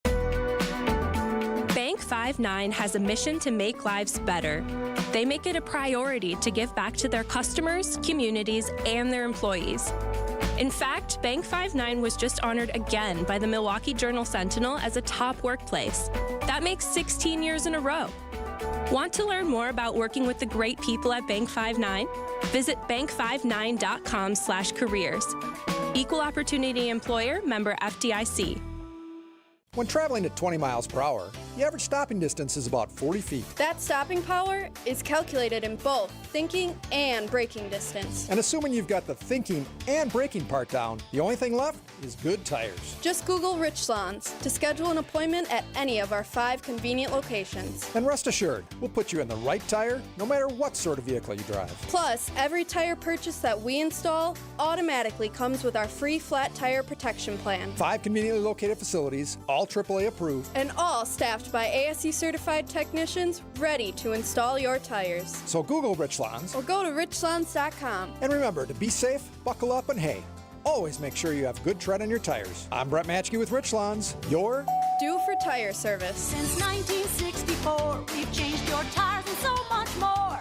Bank 5-9 has a mission to make lives better. They make it a priority to give back to their customers, communities, and their employees. In fact, Bank 5-9 was just honored again by the Milwaukee Journal-Sentinel as a top workplace. That makes 16 years in a row. Want to learn more about working with the great people at Bank 5-9? Visit bank59.com/careers. Equal Opportunity Employer, member FDIC. When traveling at 20 miles per hour, the average stopping distance is about 40 feet. That stopping power is calculated in both thinking and braking distance. And assuming you've got the thinking and braking part down, the only thing left is good tires. Just Google Richlands to schedule an appointment at any of our 5 convenient locations. And rest assured, we'll put you in the right tire no matter what sort of vehicle you drive. Plus, every tire purchase that we install automatically comes with our free flat tire protection plan. 5 conveniently located facilities, all AAA approved. And all staffed by ASE certified technicians ready to install your tires. So Google Richlands. Or go to richlands.com. And remember to be safe, buckle up, and hey, always make sure you have good tread on your tires. I'm Brett Matchke with Richlands, your due for tire service. Since 1964, we've changed your tires and so much more.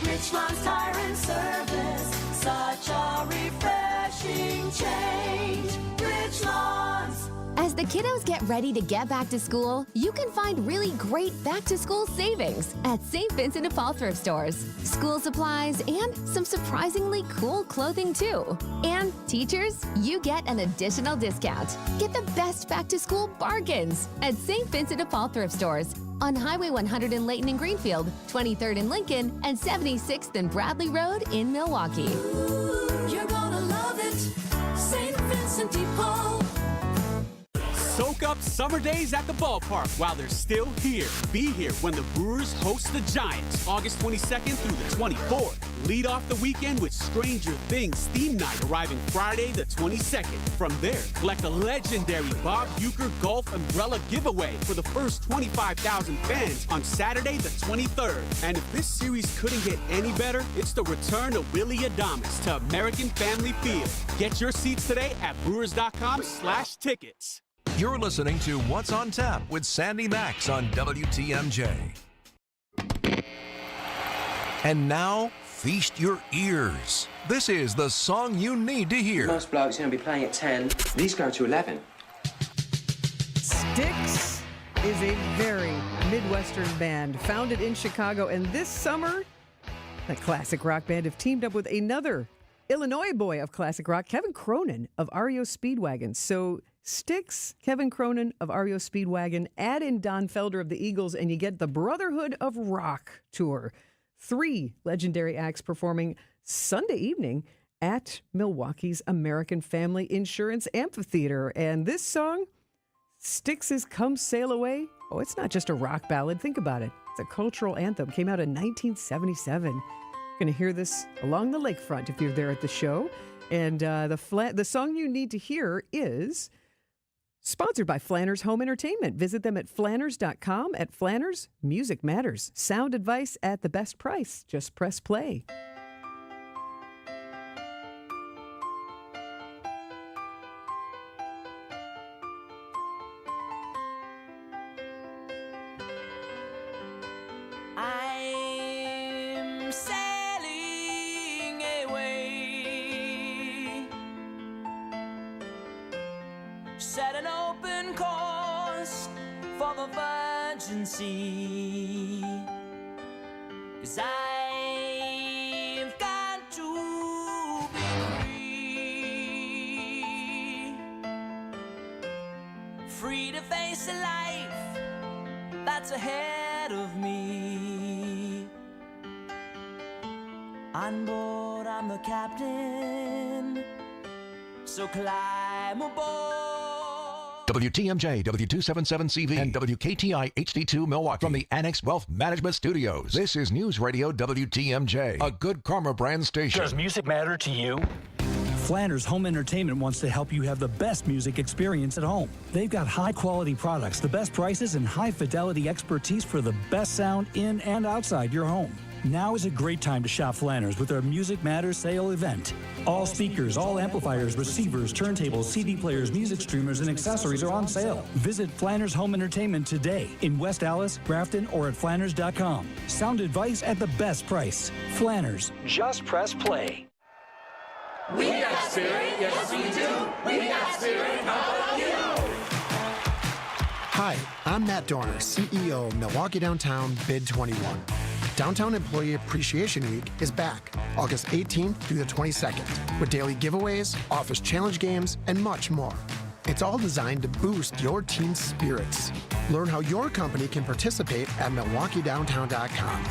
Richlands Tire and Service, such a refreshing change. Richlands. As the kiddos get ready to get back to school, you can find really great back-to-school savings at St. Vincent de Paul thrift stores. School supplies and some surprisingly cool clothing too. And teachers, you get an additional discount. Get the best back-to-school bargains at St. Vincent de Paul thrift stores on Highway 100 in Layton and Greenfield, 23rd in Lincoln, and 76th and Bradley Road in Milwaukee. You're gonna love it, St. Vincent de Paul. Soak up summer days at the ballpark while they're still here. Be here when the Brewers host the Giants, August 22nd through the 24th. Lead off the weekend with Stranger Things theme night arriving Friday the 22nd. From there, collect a legendary Bob Uecker Golf Umbrella giveaway for the first 25,000 fans on Saturday the 23rd. And if this series couldn't get any better, it's the return of Willie Adames to American Family Field. Get your seats today at brewers.com/tickets. You're listening to What's on Tap with Sandy Maxx on WTMJ. And now, feast your ears. This is the song you need to hear. Most blokes are going to be playing at 10. These go to 11. Styx is a very Midwestern band founded in Chicago. And this summer, the classic rock band have teamed up with another Illinois boy of classic rock, Kevin Cronin of REO Speedwagon. So Styx, Kevin Cronin of REO Speedwagon, add in Don Felder of the Eagles, and you get the Brotherhood of Rock tour. 3 legendary acts performing Sunday evening at Milwaukee's American Family Insurance Amphitheater. And this song, Styx's Come Sail Away, oh, it's not just a rock ballad. Think about it. It's a cultural anthem. Came out in 1977. You're going to hear this along the lakefront if you're there at the show. And the song you need to hear is sponsored by Flanners Home Entertainment. Visit them at flanners.com. At Flanners, music matters. Sound advice at the best price. Just press play. I'm sailing open course for the virgin sea. 'Cause I've got to be free. Free to face a life that's ahead of me. On board, I'm the captain, so climb aboard. WTMJ, W277CV, and WKTI HD2 Milwaukee from the Annex Wealth Management Studios. This is News Radio WTMJ, a good karma brand station. Does music matter to you? Flanders Home Entertainment wants to help you have the best music experience at home. They've got high-quality products, the best prices, and high-fidelity expertise for the best sound in and outside your home. Now is a great time to shop Flanders with their Music Matters sale event. All speakers, all amplifiers, receivers, turntables, CD players, music streamers, and accessories are on sale. Visit Flanders Home Entertainment today in West Allis, Grafton, or at Flanders.com. Sound advice at the best price. Flanders. Just press play. We got spirit, yes we do. We got spirit, how about you? Hi, I'm Matt Dorner, CEO of Milwaukee Downtown Bid 21. Downtown Employee Appreciation Week is back August 18th through the 22nd with daily giveaways, office challenge games, and much more. It's all designed to boost your team's spirits. Learn how your company can participate at MilwaukeeDowntown.com.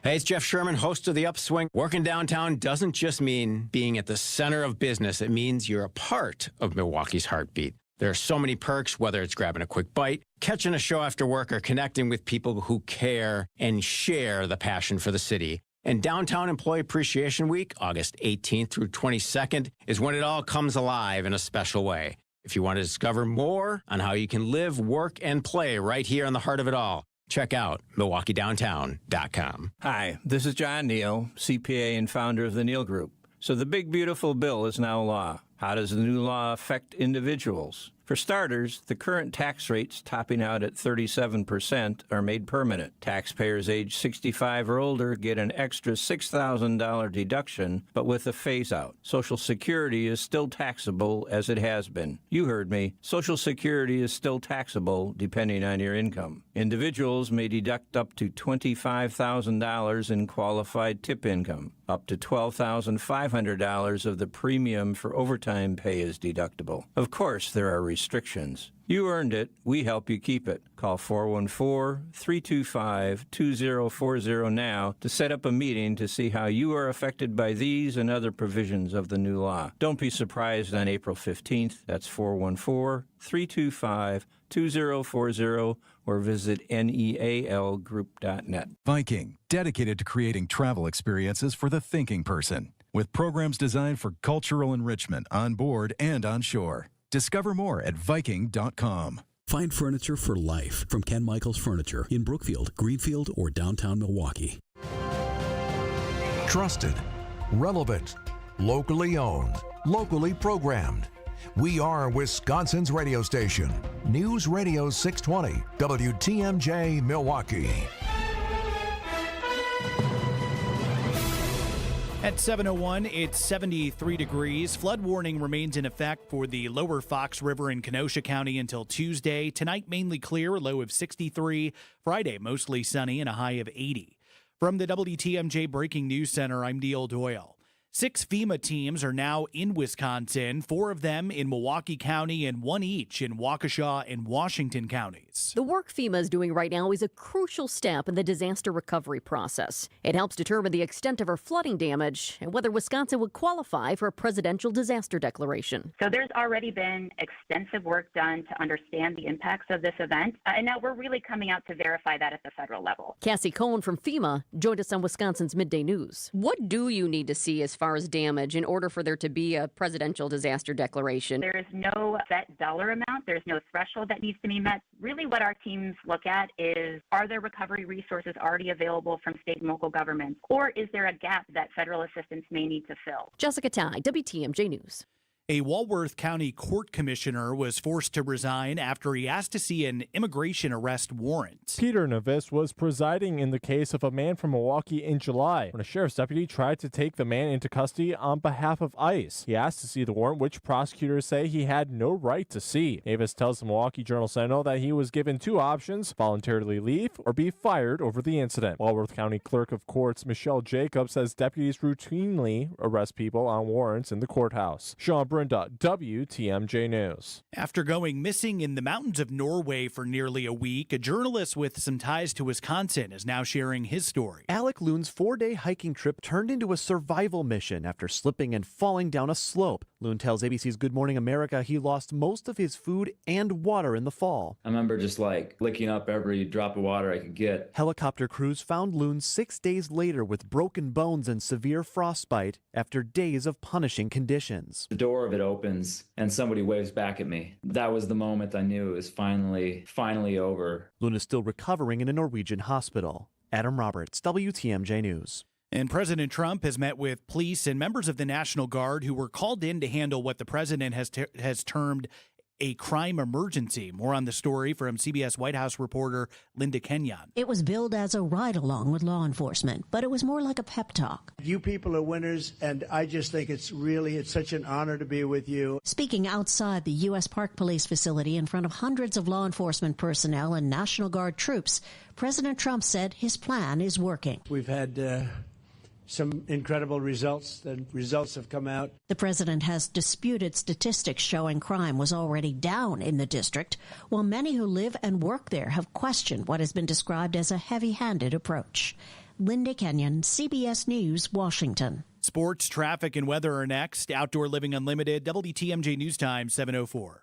Hey, it's Jeff Sherman, host of The Upswing. Working downtown doesn't just mean being at the center of business. It means you're a part of Milwaukee's heartbeat. There are so many perks, whether it's grabbing a quick bite, catching a show after work, or connecting with people who care and share the passion for the city. And Downtown Employee Appreciation Week, August 18th through 22nd, is when it all comes alive in a special way. If you want to discover more on how you can live, work, and play right here in the heart of it all, check out MilwaukeeDowntown.com. Hi, this is John Neal, CPA and founder of the Neal Group. So the big, beautiful bill is now law. How does the new law affect individuals? For starters, the current tax rates topping out at 37% are made permanent. Taxpayers age 65 or older get an extra $6,000 deduction, but with a phase-out. Social Security is still taxable as it has been. You heard me. Social Security is still taxable depending on your income. Individuals may deduct up to $25,000 in qualified tip income. Up to $12,500 of the premium for overtime pay is deductible. Of course, there are restrictions. You earned it. We help you keep it. Call 414-325-2040 now to set up a meeting to see how you are affected by these and other provisions of the new law. Don't be surprised on April 15th. That's 414-325-2040 or visit nealgroup.net. Viking, dedicated to creating travel experiences for the thinking person, with programs designed for cultural enrichment on board and on shore. Discover more at Viking.com. Find furniture for life from Ken Michaels Furniture in Brookfield, Greenfield, or downtown Milwaukee. Trusted, relevant, locally owned, locally programmed. We are Wisconsin's radio station. News Radio 620, WTMJ Milwaukee. At 7:01, it's 73 degrees. Flood warning remains in effect for the lower Fox River in Kenosha County until Tuesday. Tonight, mainly clear, a low of 63. Friday, mostly sunny and a high of 80. From the WTMJ Breaking News Center, I'm Neil Doyle. 6 FEMA teams are now in Wisconsin, 4 of them in Milwaukee County and 1 each in Waukesha and Washington counties. The work FEMA is doing right now is a crucial step in the disaster recovery process. It helps determine the extent of our flooding damage and whether Wisconsin would qualify for a presidential disaster declaration. So there's already been extensive work done to understand the impacts of this event, and now we're really coming out to verify that at the federal level. Cassie Cohen from FEMA joined us on Wisconsin's Midday News. What do you need to see as far as damage in order for there to be a presidential disaster declaration? There is no set dollar amount. There's no threshold that needs to be met. Really what our teams look at is, are there recovery resources already available from state and local governments, or is there a gap that federal assistance may need to fill? Jessica Ty, WTMJ News. A Walworth County court commissioner was forced to resign after he asked to see an immigration arrest warrant. Peter Navis was presiding in the case of a man from Milwaukee in July when a sheriff's deputy tried to take the man into custody on behalf of ICE. He asked to see the warrant, which prosecutors say he had no right to see. Navis tells the Milwaukee Journal-Sentinel that he was given two options: voluntarily leave or be fired over the incident. Walworth County Clerk of Courts Michelle Jacobs says deputies routinely arrest people on warrants in the courthouse. Sean Brenda, WTMJ News. After going missing in the mountains of Norway for nearly a week, a journalist with some ties to Wisconsin is now sharing his story. Alec Loon's 4-day hiking trip turned into a survival mission after slipping and falling down a slope. Loon tells ABC's Good Morning America he lost most of his food and water in the fall. I remember just licking up every drop of water I could get. Helicopter crews found Loon 6 days later with broken bones and severe frostbite after days of punishing conditions. The door of it opens and somebody waves back at me. That was the moment I knew it was finally over. Loon is still recovering in a Norwegian hospital. Adam Roberts, WTMJ News. And President Trump has met with police and members of the National Guard who were called in to handle what the president has termed a crime emergency. More on the story from CBS White House reporter Linda Kenyon. It was billed as a ride-along with law enforcement, but it was more like a pep talk. You people are winners, and I just think it's such an honor to be with you. Speaking outside the U.S. Park Police facility in front of hundreds of law enforcement personnel and National Guard troops, President Trump said his plan is working. We've had some incredible results. The results have come out. The president has disputed statistics showing crime was already down in the district, while many who live and work there have questioned what has been described as a heavy-handed approach. Linda Kenyon, CBS News, Washington. Sports, traffic, and weather are next. Outdoor Living Unlimited, WTMJ News Time, 7:04.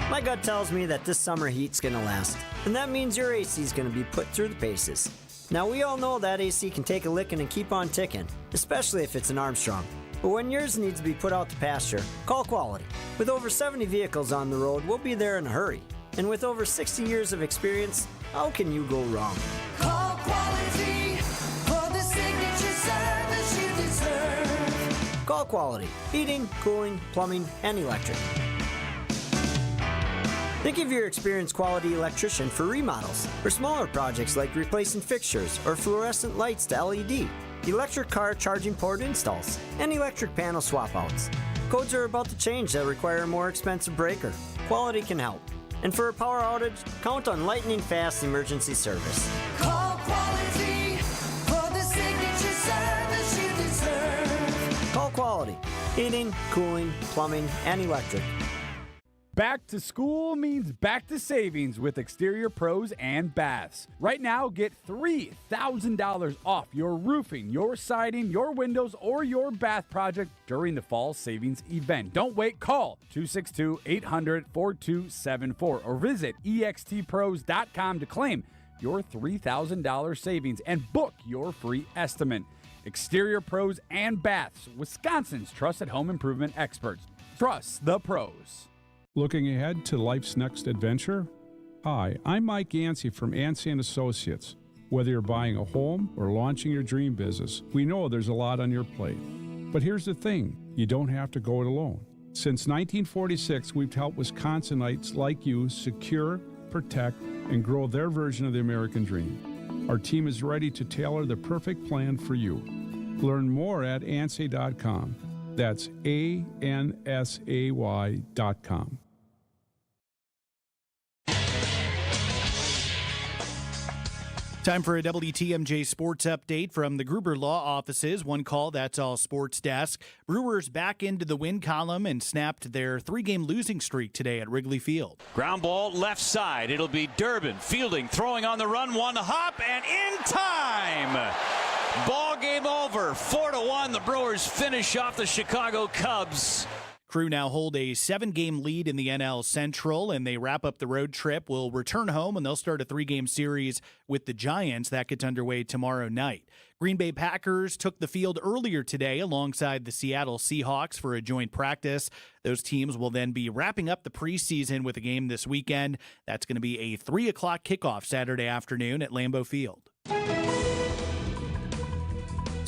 My gut tells me that this summer heat's going to last, and that means your AC is going to be put through the paces. Now, we all know that AC can take a licking and keep on ticking, especially if it's an Armstrong. But when yours needs to be put out to pasture, call Quality. With over 70 vehicles on the road, we'll be there in a hurry. And with over 60 years of experience, how can you go wrong? Call Quality for the signature service you deserve. Call Quality. Heating, cooling, plumbing, and electric. Think of your experienced Quality electrician for remodels or smaller projects like replacing fixtures or fluorescent lights to LED, electric car charging port installs, and electric panel swap outs. Codes are about to change that require a more expensive breaker. Quality can help. And for a power outage, count on lightning fast emergency service. Call Quality for the signature service you deserve. Call Quality. Heating, cooling, plumbing, and electric. Back to school means back to savings with Exterior Pros and Baths. Right now, get $3,000 off your roofing, your siding, your windows, or your bath project during the fall savings event. Don't wait. Call 262-800-4274 or visit extpros.com to claim your $3,000 savings and book your free estimate. Exterior Pros and Baths, Wisconsin's trusted home improvement experts. Trust the pros. Looking ahead to life's next adventure? Hi, I'm Mike Yancey from Yancey & Associates. Whether you're buying a home or launching your dream business, we know there's a lot on your plate. But here's the thing, you don't have to go it alone. Since 1946, we've helped Wisconsinites like you secure, protect, and grow their version of the American dream. Our team is ready to tailor the perfect plan for you. Learn more at ANSAY.com. That's ANSAY.com. Time for a WTMJ sports update from the Gruber Law Offices. One call, that's all sports desk. Brewers back into the win column and snapped their 3-game losing streak today at Wrigley Field. Ground ball left side. It'll be Durbin fielding, throwing on the run, one hop, and in time. Ball game over. 4-1. The Brewers finish off the Chicago Cubs. Crew now hold a 7-game lead in the NL Central, and they wrap up the road trip. Will return home, and they'll start a 3-game series with the Giants. That gets underway tomorrow night. Green Bay Packers took the field earlier today alongside the Seattle Seahawks for a joint practice. Those teams will then be wrapping up the preseason with a game this weekend. That's going to be a 3 o'clock kickoff Saturday afternoon at Lambeau Field.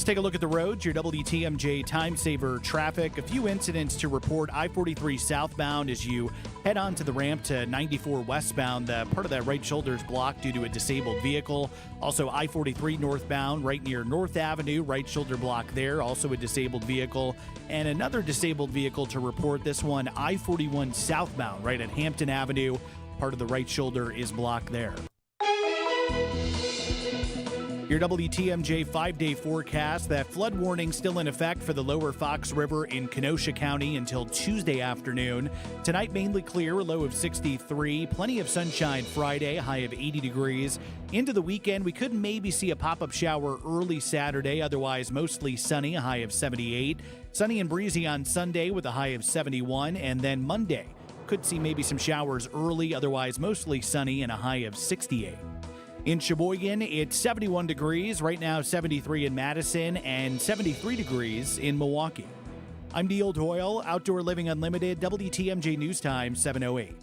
Let's take a look at the roads. Your WTMJ time saver traffic. A few incidents to report. I-43 southbound as you head onto the ramp to 94 westbound. The part of that right shoulder is blocked due to a disabled vehicle. Also, I-43 northbound right near North Avenue. Right shoulder block there. Also a disabled vehicle. And another disabled vehicle to report. This one, I-41 southbound right at Hampton Avenue. Part of the right shoulder is blocked there. Your WTMJ 5-day forecast. That flood warning still in effect for the lower Fox River in Kenosha County until Tuesday afternoon. Tonight, mainly clear, a low of 63. Plenty of sunshine Friday, high of 80 degrees. Into the weekend, we could maybe see a pop-up shower early Saturday. Otherwise, mostly sunny, a high of 78. Sunny and breezy on Sunday with a high of 71. And then Monday, could see maybe some showers early. Otherwise, mostly sunny and a high of 68. In Sheboygan, it's 71 degrees. Right now, 73 in Madison and 73 degrees in Milwaukee. I'm Neil Doyle, Outdoor Living Unlimited, WTMJ News Time, 7:08.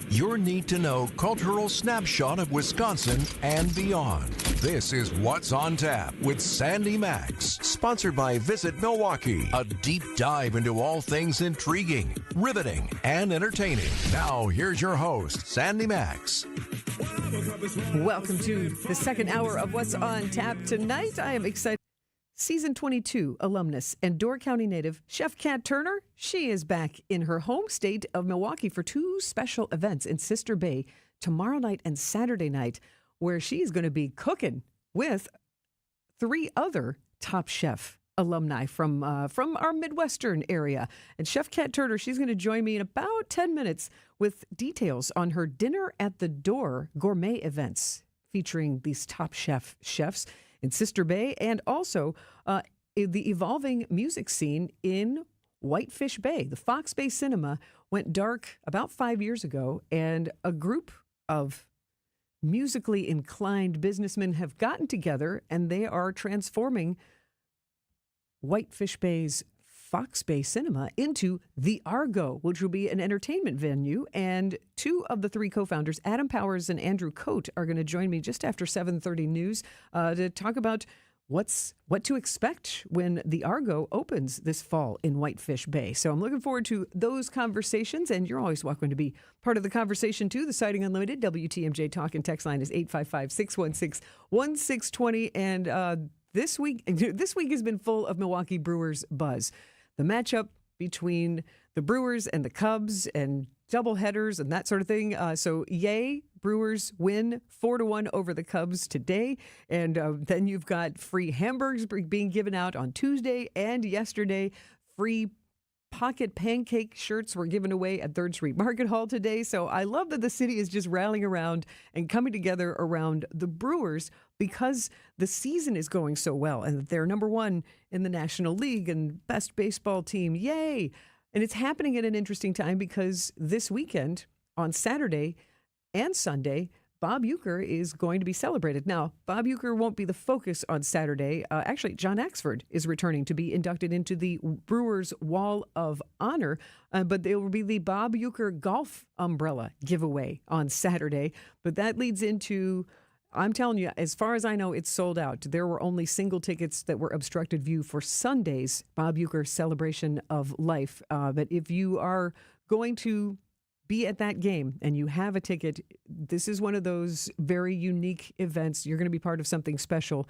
Your need-to-know cultural snapshot of Wisconsin and beyond. This is What's on Tap with Sandy Maxx, sponsored by Visit Milwaukee. A deep dive into all things intriguing, riveting, and entertaining. Now, here's your host, Sandy Maxx. Welcome to the second hour of What's on Tap. Tonight, I am excited. Season 22 alumnus and Door County native Chef Kat Turner, she is back in her home state of Milwaukee for two special events in Sister Bay tomorrow night and Saturday night, where she's going to be cooking with three other Top Chef alumni from our Midwestern area. And Chef Kat Turner, she's going to join me in about 10 minutes with details on her Dinner at the Door gourmet events featuring these Top chefs in Sister Bay, and also the evolving music scene in Whitefish Bay. The Fox Bay Cinema went dark about 5 years ago, and a group of musically inclined businessmen have gotten together, and they are transforming Whitefish Bay's Fox Bay Cinema into the Argo, which will be an entertainment venue. And two of the three co-founders, Adam Powers and Andrew Coate, are going to join me just after 7:30 news to talk about what to expect when the Argo opens this fall in Whitefish Bay. So I'm looking forward to those conversations, and you're always welcome to be part of the conversation too. The Sighting Unlimited WTMJ talk and text line is 855-616-1620, and this week has been full of Milwaukee Brewers buzz. The matchup between the Brewers and the Cubs and doubleheaders and that sort of thing. So yay, Brewers win 4-1 over the Cubs today. And then you've got free hamburgers being given out on Tuesday and yesterday. Free pocket pancake shirts were given away at 3rd Street Market Hall today. So I love that the city is just rallying around and coming together around the Brewers because the season is going so well and they're number one in the National League and best baseball team. Yay! And it's happening at an interesting time because this weekend on Saturday and Sunday, Bob Uecker is going to be celebrated. Now, Bob Uecker won't be the focus on Saturday. Actually, John Axford is returning to be inducted into the Brewers Wall of Honor, but there will be the Bob Uecker Golf Umbrella giveaway on Saturday. But that leads into, I'm telling you, as far as I know, it's sold out. There were only single tickets that were obstructed view for Sunday's Bob Uecker Celebration of Life. But if you are going to be at that game and you have a ticket, this is one of those very unique events. You're going to be part of something special.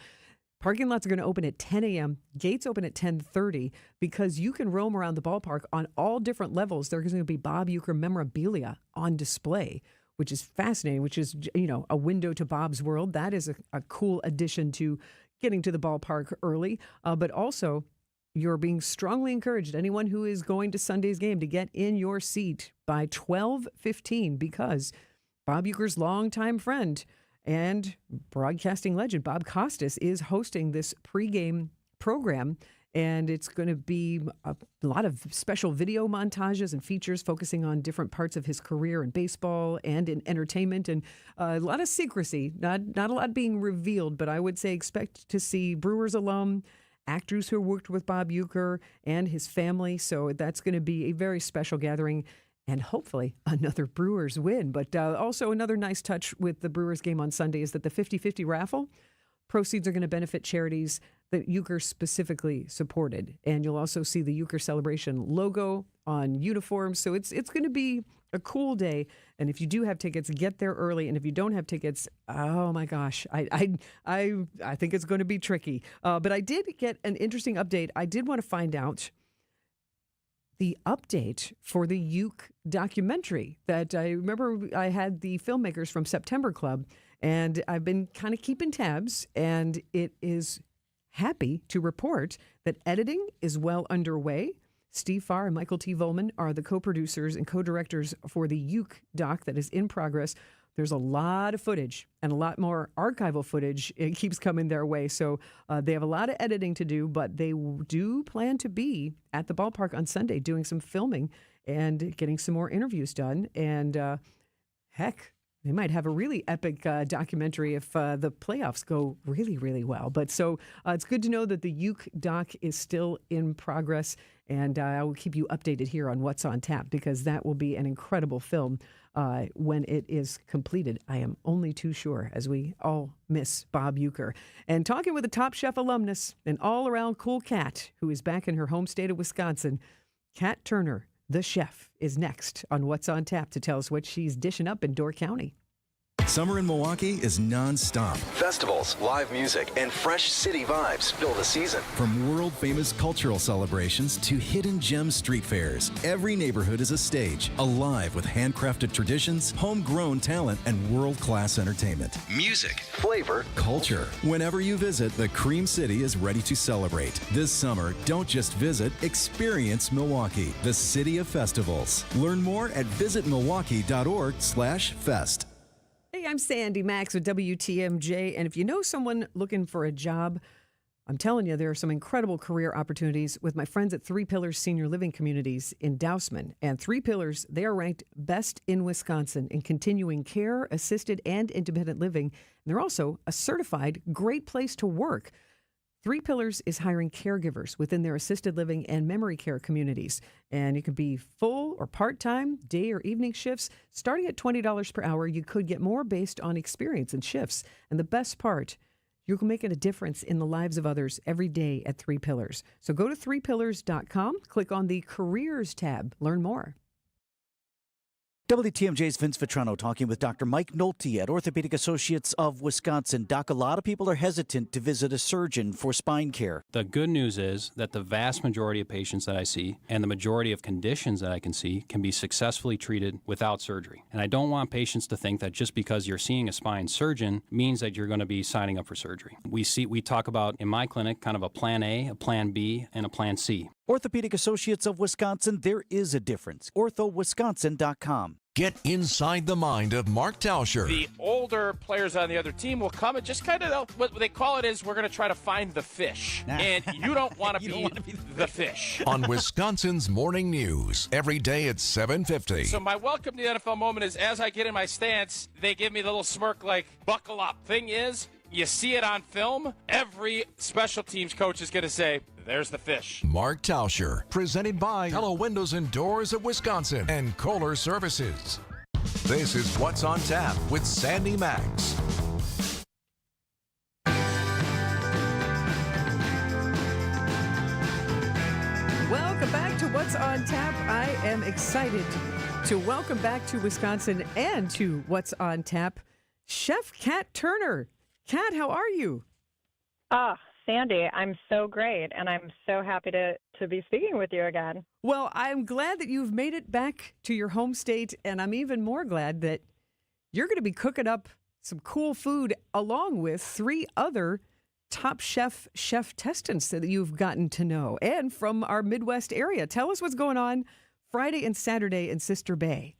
Parking lots are going to open at 10 a.m. Gates open at 10:30 because you can roam around the ballpark on all different levels. There's going to be Bob Uecker memorabilia on display, which is fascinating, which is, a window to Bob's world. That is a cool addition to getting to the ballpark early. But also, you're being strongly encouraged, anyone who is going to Sunday's game, to get in your seat by 12:15 because Bob Uecker's longtime friend and broadcasting legend, Bob Costas, is hosting this pregame program. And it's going to be a lot of special video montages and features focusing on different parts of his career in baseball and in entertainment, and a lot of secrecy, not a lot being revealed, but I would say expect to see Brewers alum, actors who worked with Bob Uecker and his family. So that's going to be a very special gathering and hopefully another Brewers win. But also another nice touch with the Brewers game on Sunday is that the 50-50 raffle proceeds are going to benefit charities that Euchre specifically supported. And you'll also see the Euchre Celebration logo on uniforms. So it's going to be a cool day. And if you do have tickets, get there early. And if you don't have tickets, oh my gosh, I think it's going to be tricky. But I did get an interesting update. I did want to find out the update for the Uke documentary that I remember I had the filmmakers from September Club, and I've been kind of keeping tabs, and it is happy to report that editing is well underway. Steve Farr and Michael T. Volman are the co-producers and co-directors for the Uke doc that is in progress. There's a lot of footage and a lot more archival footage. It keeps coming their way. So they have a lot of editing to do, but they do plan to be at the ballpark on Sunday doing some filming and getting some more interviews done. And heck, they might have a really epic documentary if the playoffs go really, really well. But so it's good to know that the Uke doc is still in progress. And I will keep you updated here on What's on Tap, because that will be an incredible film when it is completed. I am only too sure, as we all miss Bob Euchre. And talking with a Top Chef alumnus, an all-around cool cat who is back in her home state of Wisconsin, Kat Turner, the chef, is next on What's on Tap to tell us what she's dishing up in Door County. Summer in Milwaukee is non-stop. Festivals, live music, and fresh city vibes fill the season. From world-famous cultural celebrations to hidden gem street fairs, every neighborhood is a stage, alive with handcrafted traditions, homegrown talent, and world-class entertainment. Music, flavor, Culture. Whenever you visit, the Cream City is ready to celebrate. This summer, don't just visit, experience Milwaukee, the city of festivals. Learn more at visitmilwaukee.org/fest. Hey, I'm Sandy Maxx with WTMJ, and if you know someone looking for a job, I'm telling you, there are some incredible career opportunities with my friends at Three Pillars Senior Living Communities in Dousman. And Three Pillars, they are ranked best in Wisconsin in continuing care, assisted, and independent living. And they're also a certified great place to work. Three Pillars is hiring caregivers within their assisted living and memory care communities. And you can be full or part-time, day or evening shifts. Starting at $20 per hour, you could get more based on experience and shifts. And the best part, you can make a difference in the lives of others every day at Three Pillars. So go to threepillars.com, click on the Careers tab, learn more. WTMJ's Vince Vitrano talking with Dr. Mike Nolte at Orthopedic Associates of Wisconsin. Doc, a lot of people are hesitant to visit a surgeon for spine care. The good news is that the vast majority of patients that I see and the majority of conditions that I can see can be successfully treated without surgery. And I don't want patients to think that just because you're seeing a spine surgeon means that you're going to be signing up for surgery. We talk about in my clinic kind of a plan A, a plan B, and a plan C. Orthopedic Associates of Wisconsin, there is a difference. orthowisconsin.com. Get inside the mind of Mark Tauscher. The older players on the other team will come and just kind of, what they call it is, we're going to try to find the fish. And you don't want to be the fish. On Wisconsin's Morning News, every day at 7:50. So my welcome to the NFL moment is, as I get in my stance, they give me the little smirk like, buckle up. Thing is, you see it on film, every special teams coach is going to say, there's the fish. Mark Tauscher, presented by Hello Windows and Doors of Wisconsin and Kohler Services. This is What's on Tap with Sandy Maxx. Welcome back to What's on Tap. I am excited to welcome back to Wisconsin and to What's on Tap, Chef Kat Turner. Kat, how are you? Sandy, I'm so great, and I'm so happy to be speaking with you again. Well, I'm glad that you've made it back to your home state, and I'm even more glad that you're going to be cooking up some cool food along with three other top chef testants that you've gotten to know, and from our Midwest area. Tell us what's going on Friday and Saturday in Sister Bay.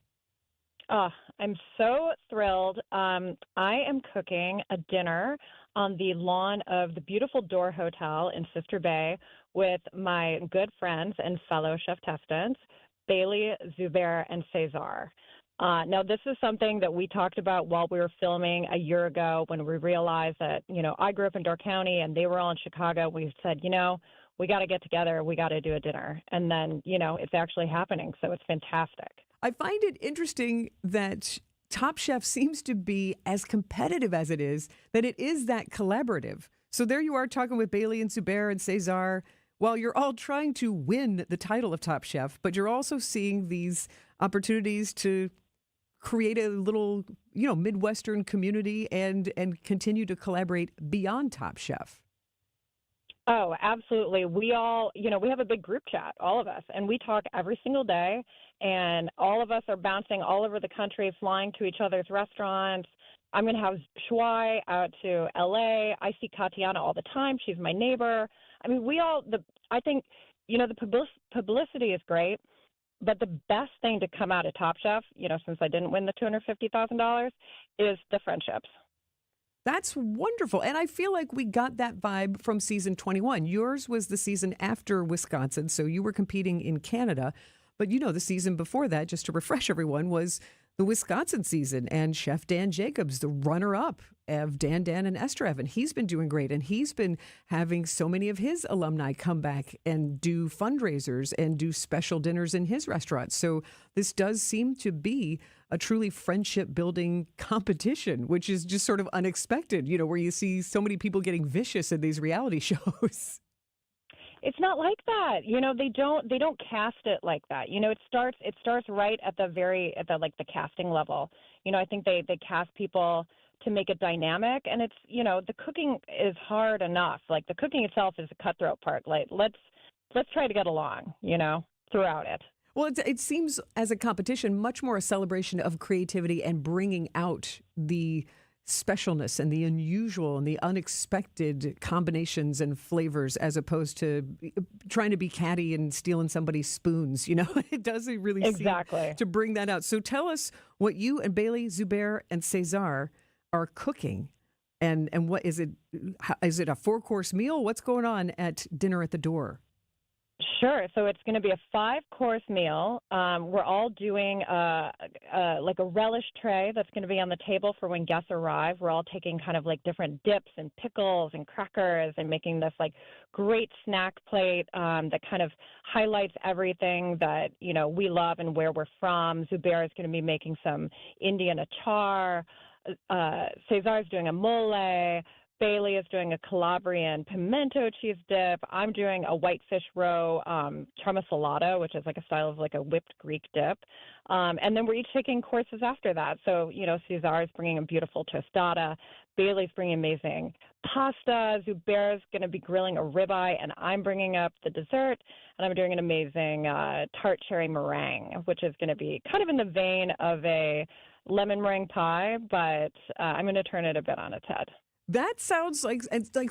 I'm so thrilled. I am cooking a dinner on the lawn of the beautiful Door Hotel in Sister Bay with my good friends and fellow chef testants, Bailey, Zubair, and Cesar. Now, this is something that we talked about while we were filming a year ago when we realized that, I grew up in Door County and they were all in Chicago. We said, we got to get together. We got to do a dinner. And then, it's actually happening. So it's fantastic. I find it interesting that Top Chef seems to be as competitive as it is, that it is that collaborative. So there you are talking with Bailey and Zubair and Cesar while you're all trying to win the title of Top Chef, but you're also seeing these opportunities to create a little, Midwestern community and continue to collaborate beyond Top Chef. Oh, absolutely. We all, we have a big group chat, all of us, and we talk every single day. And all of us are bouncing all over the country, flying to each other's restaurants. I'm going to have Shuai out to LA. I see Katiana all the time. She's my neighbor. I mean, I think, the publicity is great, but the best thing to come out of Top Chef, since I didn't win the $250,000, is the friendships. That's wonderful. And I feel like we got that vibe from season 21. Yours was the season after Wisconsin, so you were competing in Canada. But the season before that, just to refresh everyone, was the Wisconsin season. And Chef Dan Jacobs, the runner-up of Dan and Esther Evan, he's been doing great. And he's been having so many of his alumni come back and do fundraisers and do special dinners in his restaurants. So this does seem to be a truly friendship-building competition, which is just sort of unexpected, where you see so many people getting vicious in these reality shows. It's not like that. They don't cast it like that. It starts right at the casting level. I think they cast people to make it dynamic, and it's, the cooking is hard enough. Like, the cooking itself is a cutthroat part. Like, let's try to get along, throughout it. Well, it seems as a competition much more a celebration of creativity and bringing out the specialness and the unusual and the unexpected combinations and flavors, as opposed to trying to be catty and stealing somebody's spoons. It doesn't really seem to bring that out. So tell us what you and Bailey, Zubair, and Cesar are cooking, and what is it? Is it a 4-course meal? What's going on at Dinner at the Door? Sure. So it's going to be a 5-course meal. We're all doing a relish tray that's going to be on the table for when guests arrive. We're all taking kind of like different dips and pickles and crackers and making this like great snack plate that kind of highlights everything that, we love and where we're from. Zubair is going to be making some Indian achar. Cesar is doing a mole. Bailey is doing a Calabrian pimento cheese dip. I'm doing a whitefish roe tramasalata, which is like a style of like a whipped Greek dip. And then we're each taking courses after that. So, Cesar is bringing a beautiful tostada. Bailey's bringing amazing pasta. Zubair is going to be grilling a ribeye, and I'm bringing up the dessert. And I'm doing an amazing tart cherry meringue, which is going to be kind of in the vein of a lemon meringue pie, but I'm going to turn it a bit on its head. That sounds like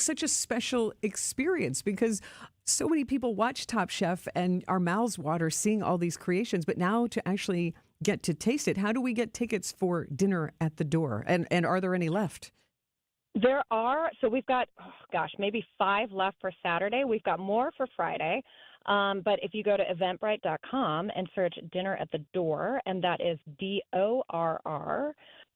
such a special experience, because so many people watch Top Chef and our mouths water seeing all these creations, but now to actually get to taste it. How do we get tickets for Dinner at the Door? And are there any left? There are. So we've got, maybe 5 left for Saturday. We've got more for Friday. But if you go to eventbrite.com and search Dinner at the Door, and that is DORR,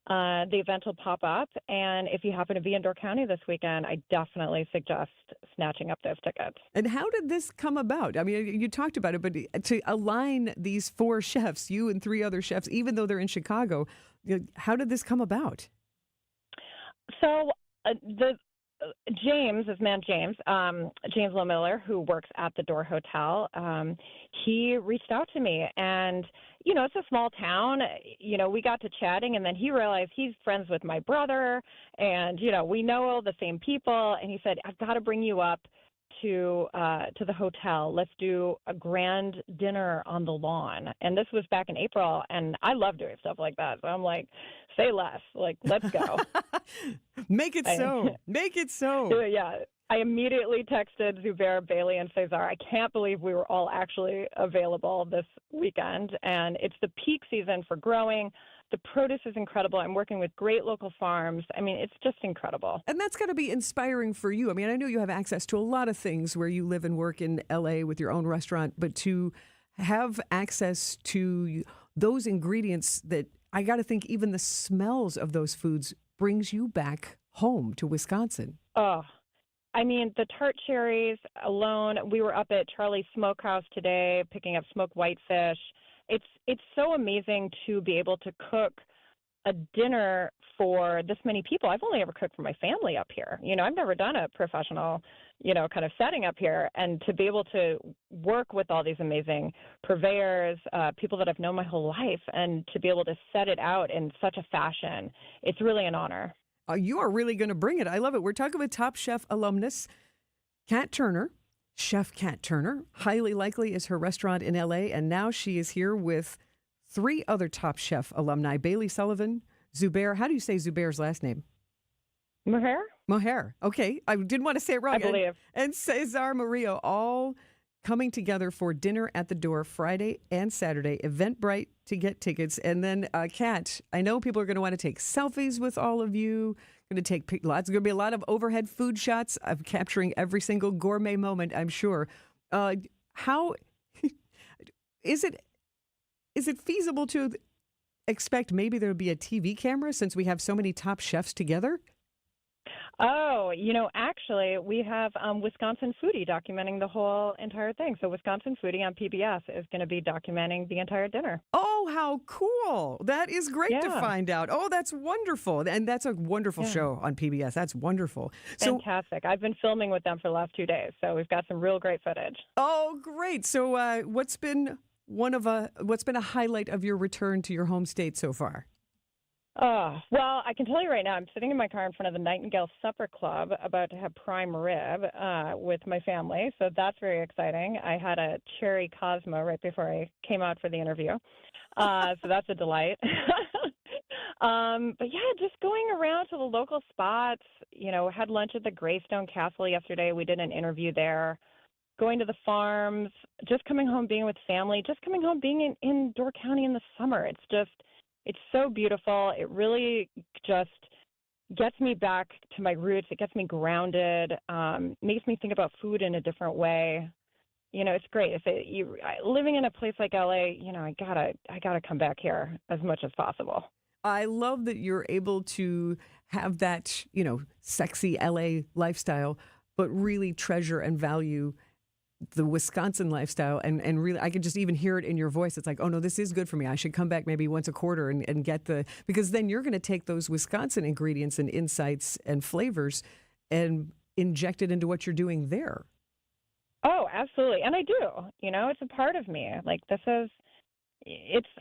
the event will pop up. And if you happen to be in Door County this weekend, I definitely suggest snatching up those tickets. And how did this come about? I mean, you talked about it, but to align these 4 chefs, you and 3 other chefs, even though they're in Chicago, how did this come about? So James Lohmiller, who works at the Door Hotel, he reached out to me, and, it's a small town, we got to chatting, and then he realized he's friends with my brother, and, we know all the same people, and he said, I've got to bring you up to the hotel. Let's do a grand dinner on the lawn. And this was back in April, and I love doing stuff like that. So I'm like, say less. Like, let's go. Make it so. Make it so. Yeah. I immediately texted Zubair, Bailey, and Cesar. I can't believe we were all actually available this weekend. And it's the peak season for growing. The produce is incredible. I'm working with great local farms. I mean, it's just incredible. And that's got to be inspiring for you. I mean, I know you have access to a lot of things where you live and work in LA with your own restaurant, but to have access to those ingredients that I got to think even the smells of those foods brings you back home to Wisconsin. Oh, I mean, the tart cherries alone, we were up at Charlie's Smokehouse today picking up smoked whitefish. It's so amazing to be able to cook a dinner for this many people. I've only ever cooked for my family up here. I've never done a professional, kind of setting up here. And to be able to work with all these amazing purveyors, people that I've known my whole life, and to be able to set it out in such a fashion, it's really an honor. You are really going to bring it. I love it. We're talking with Top Chef alumnus Kat Turner. Chef Kat Turner, highly likely is her restaurant in LA, and now she is here with 3 other Top Chef alumni, Bailey Sullivan, Zubair. How do you say Zubair's last name? Mohair? Mohair. Okay. I didn't want to say it wrong. I believe. And Cesar Murillo, all coming together for dinner at the door Friday and Saturday. Eventbrite to get tickets. And then, Kat, I know people are going to want to take selfies with all of you. Going to take lots. Going to be a lot of overhead food shots of capturing every single gourmet moment, I'm sure. How is it feasible to expect maybe there would be a TV camera since we have so many top chefs together? Oh, actually, we have Wisconsin Foodie documenting the whole entire thing. So Wisconsin Foodie on PBS is going to be documenting the entire dinner. Oh, how cool. That is great to find out. Oh, that's wonderful. And that's a wonderful show on PBS. That's wonderful. Fantastic. I've been filming with them for the last 2 days, so we've got some real great footage. Oh, great. So what's been a highlight of your return to your home state so far? Well, I can tell you right now, I'm sitting in my car in front of the Nightingale Supper Club about to have prime rib with my family, so that's very exciting. I had a cherry Cosmo right before I came out for the interview, so that's a delight. But yeah, just going around to the local spots, had lunch at the Greystone Castle yesterday. We did an interview there. Going to the farms, just coming home, being with family, just coming home, being in Door County in the summer. It's so beautiful. It really just gets me back to my roots. It gets me grounded, makes me think about food in a different way. It's great. Living in a place like LA, I gotta come back here as much as possible. I love that you're able to have that, sexy LA lifestyle, but really treasure and value the Wisconsin lifestyle, and really, I could just even hear it in your voice. It's like, oh no, this is good for me. I should come back maybe once a quarter and get because then you're going to take those Wisconsin ingredients and insights and flavors and inject it into what you're doing there. Oh, absolutely. And I do, it's a part of me. Like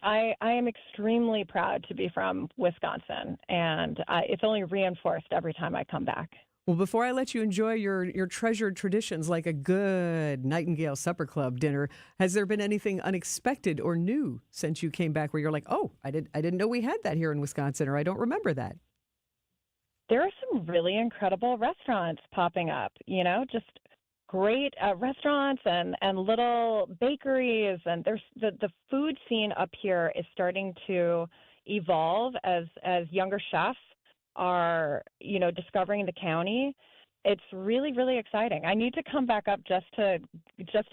I am extremely proud to be from Wisconsin, and it's only reinforced every time I come back. Well, before I let you enjoy your treasured traditions like a good Nightingale Supper Club dinner, has there been anything unexpected or new since you came back where you're like, oh, I didn't know we had that here in Wisconsin, or I don't remember that? There are some really incredible restaurants popping up, just great restaurants and little bakeries. And there's the food scene up here is starting to evolve as younger chefs are, discovering the county. It's really, really exciting. I need to come back up just to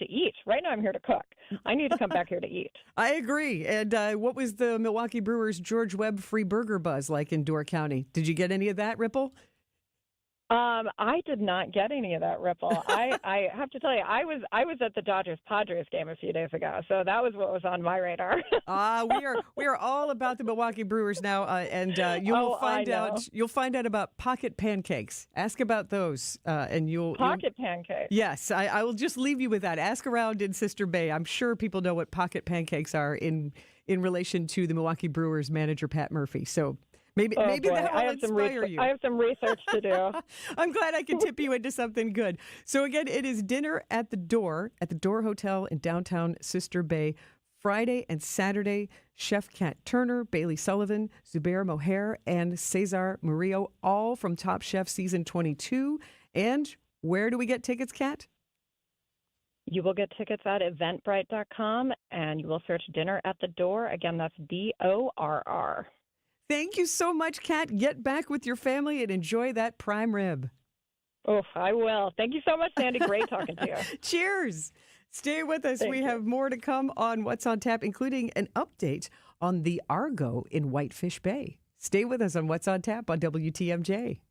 eat. Right now I'm here to cook. I need to come back here to eat. I agree. And what was the Milwaukee Brewers George Webb free burger buzz like in Door County? Did you get any of that, Ripple? I did not get any of that, Ripple. I have to tell you, I was at the Dodgers-Padres game a few days ago, so that was what was on my radar. We are all about the Milwaukee Brewers now, and you'll find out about pocket pancakes. Ask about those, and you'll pancakes. Yes, I will just leave you with that. Ask around in Sister Bay. I'm sure people know what pocket pancakes are in relation to the Milwaukee Brewers manager Pat Murphy. So. Maybe that will inspire you. I have some research to do. I'm glad I can tip you into something good. So again, it is dinner at the Door Hotel in downtown Sister Bay, Friday and Saturday. Chef Kat Turner, Bailey Sullivan, Zubair Mohair, and Cesar Murillo, all from Top Chef Season 22. And where do we get tickets, Kat? You will get tickets at eventbrite.com, and you will search Dinner at the Door. Again, that's DORR. Thank you so much, Kat. Get back with your family and enjoy that prime rib. Oh, I will. Thank you so much, Sandy. Great talking to you. Cheers. Stay with us. Thank we you. have more to come on What's on Tap, including an update on the Argo in Whitefish Bay. Stay with us on What's on Tap on WTMJ.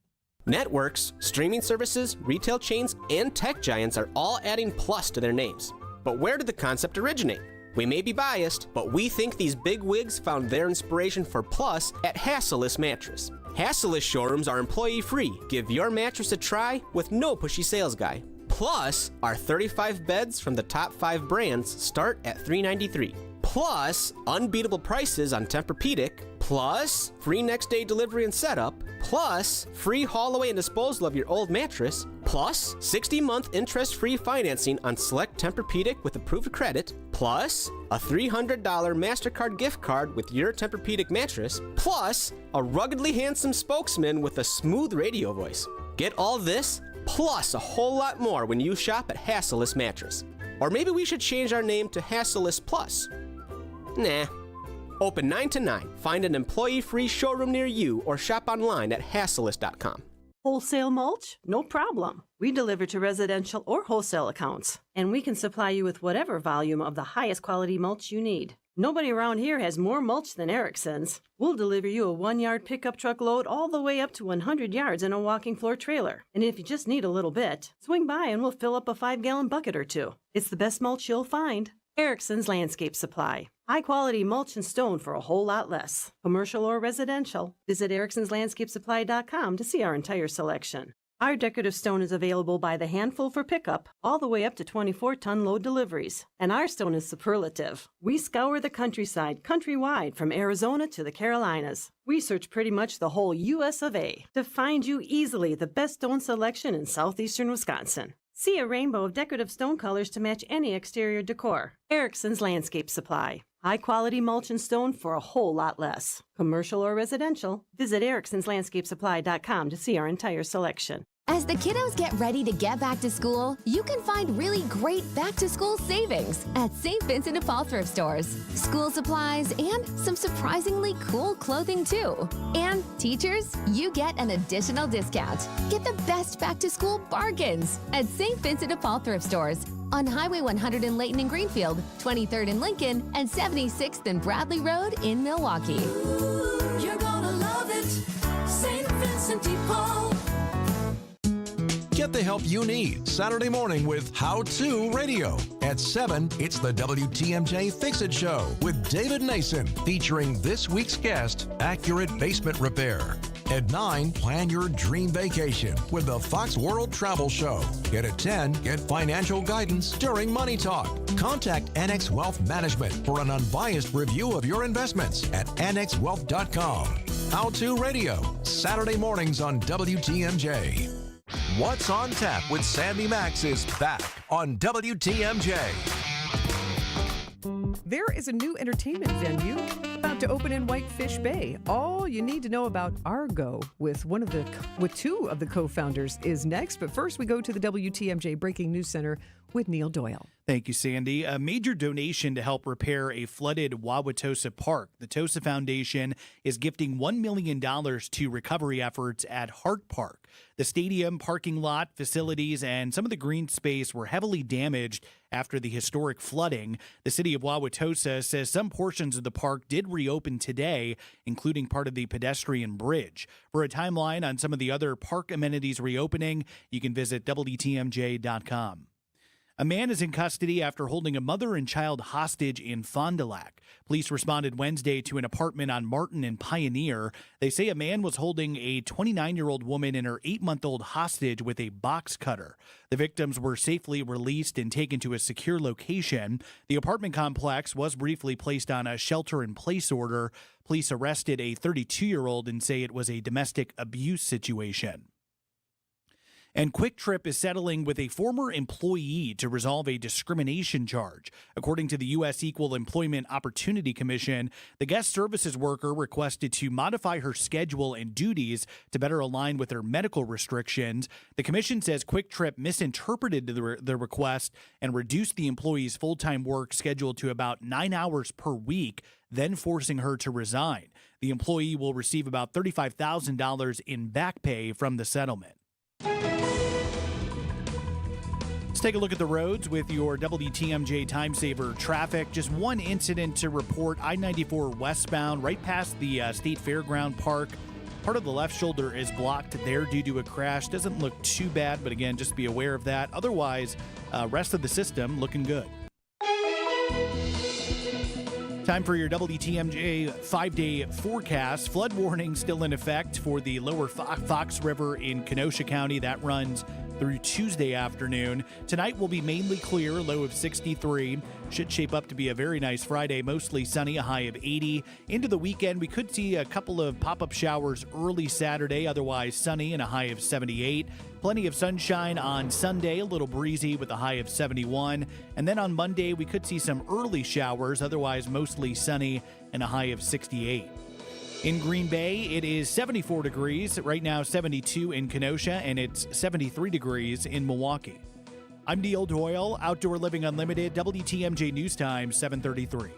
Networks, streaming services, retail chains, and tech giants are all adding plus to their names. But where did the concept originate? We may be biased, but we think these big wigs found their inspiration for Plus at Hasselus Mattress. Hasselus showrooms are employee-free. Give your mattress a try with no pushy sales guy. Plus, our 35 beds from the top 5 brands start at $393. Plus, unbeatable prices on Tempur-Pedic. Plus, free next day delivery and setup. Plus, free haul away and disposal of your old mattress. Plus, 60-month interest-free financing on select Tempur-Pedic with approved credit. Plus, a $300 MasterCard gift card with your Tempur-Pedic mattress. Plus, a ruggedly handsome spokesman with a smooth radio voice. Get all this, plus a whole lot more when you shop at Hasselus Mattress. Or maybe we should change our name to Hasselus Plus. Nah. Open 9 to 9. Find an employee-free showroom near you or shop online at Hasselus.com. Wholesale mulch? No problem. We deliver to residential or wholesale accounts, and we can supply you with whatever volume of the highest quality mulch you need. Nobody around here has more mulch than Erickson's. We'll deliver you a 1-yard pickup truck load all the way up to 100 yards in a walking floor trailer. And if you just need a little bit, swing by and we'll fill up a 5-gallon bucket or 2. It's the best mulch you'll find. Erickson's Landscape Supply. High-quality mulch and stone for a whole lot less. Commercial or residential. Visit ericksonslandscapesupply.com to see our entire selection. Our decorative stone is available by the handful for pickup, all the way up to 24-ton load deliveries. And our stone is superlative. We scour the countryside, countrywide, from Arizona to the Carolinas. We search pretty much the whole U.S. of A. to find you easily the best stone selection in southeastern Wisconsin. See a rainbow of decorative stone colors to match any exterior decor. Erickson's Landscape Supply. High-quality mulch and stone for a whole lot less. Commercial or residential, visit ericksonslandscapesupply.com to see our entire selection. As the kiddos get ready to get back to school, you can find really great back-to-school savings at St. Vincent de Paul thrift stores. School supplies and some surprisingly cool clothing too. And teachers, you get an additional discount. Get the best back-to-school bargains at St. Vincent de Paul thrift stores on Highway 100 in Layton and Greenfield, 23rd in Lincoln, and 76th and Bradley Road in Milwaukee. You're gonna love it, St. Vincent de Paul. Get the help you need Saturday morning with How To Radio. At 7, it's the WTMJ Fix-It Show with David Nason, featuring this week's guest, Accurate Basement Repair. At 9, plan your dream vacation with the Fox World Travel Show. Yet at 10, get financial guidance during Money Talk. Contact Annex Wealth Management for an unbiased review of your investments at annexwealth.com. How To Radio, Saturday mornings on WTMJ. What's on Tap with Sandy Maxx is back on WTMJ. There is a new entertainment venue about to open in Whitefish Bay. All you need to know about Argo with two of the co-founders is next. But first, we go to the WTMJ Breaking News Center with Neil Doyle. Thank you, Sandy. A major donation to help repair a flooded Wauwatosa Park. The Tosa Foundation is gifting $1 million to recovery efforts at Hart Park. The stadium, parking lot, facilities, and some of the green space were heavily damaged after the historic flooding. The city of Wauwatosa says some portions of the park did reopen today, including part of the pedestrian bridge. For a timeline on some of the other park amenities reopening, you can visit WTMJ.com. A man is in custody after holding a mother and child hostage in Fond du Lac. Police responded Wednesday to an apartment on Martin and Pioneer. They say a man was holding a 29-year-old woman and her 8-month-old hostage with a box cutter. The victims were safely released and taken to a secure location. The apartment complex was briefly placed on a shelter-in-place order. Police arrested a 32-year-old and say it was a domestic abuse situation. And Quick Trip is settling with a former employee to resolve a discrimination charge. According to the U.S. Equal Employment Opportunity Commission, the guest services worker requested to modify her schedule and duties to better align with her medical restrictions. The commission says Quick Trip misinterpreted the request and reduced the employee's full-time work schedule to about 9 hours per week, then forcing her to resign. The employee will receive about $35,000 in back pay from the settlement. Let's take a look at the roads with your WTMJ Time Saver traffic. Just one incident to report. I-94 westbound right past the State Fairground Park. Part of the left shoulder is blocked there due to a crash. Doesn't look too bad, but again, just be aware of that. Otherwise, rest of the system looking good. Time for your WTMJ 5-day forecast. Flood warning still in effect for the lower Fox River in Kenosha County. That runs through Tuesday afternoon. Tonight will be mainly clear, low of 63. Should shape up to be a very nice Friday, mostly sunny, a high of 80. Into the weekend, we could see a couple of pop-up showers early Saturday, otherwise sunny and a high of 78. Plenty of sunshine on Sunday, a little breezy with a high of 71. And then on Monday, we could see some early showers, otherwise mostly sunny and a high of 68. In Green Bay, it is 74 degrees. Right now, 72 in Kenosha, and it's 73 degrees in Milwaukee. I'm Neil Doyle, Outdoor Living Unlimited, WTMJ News Time, 7:33.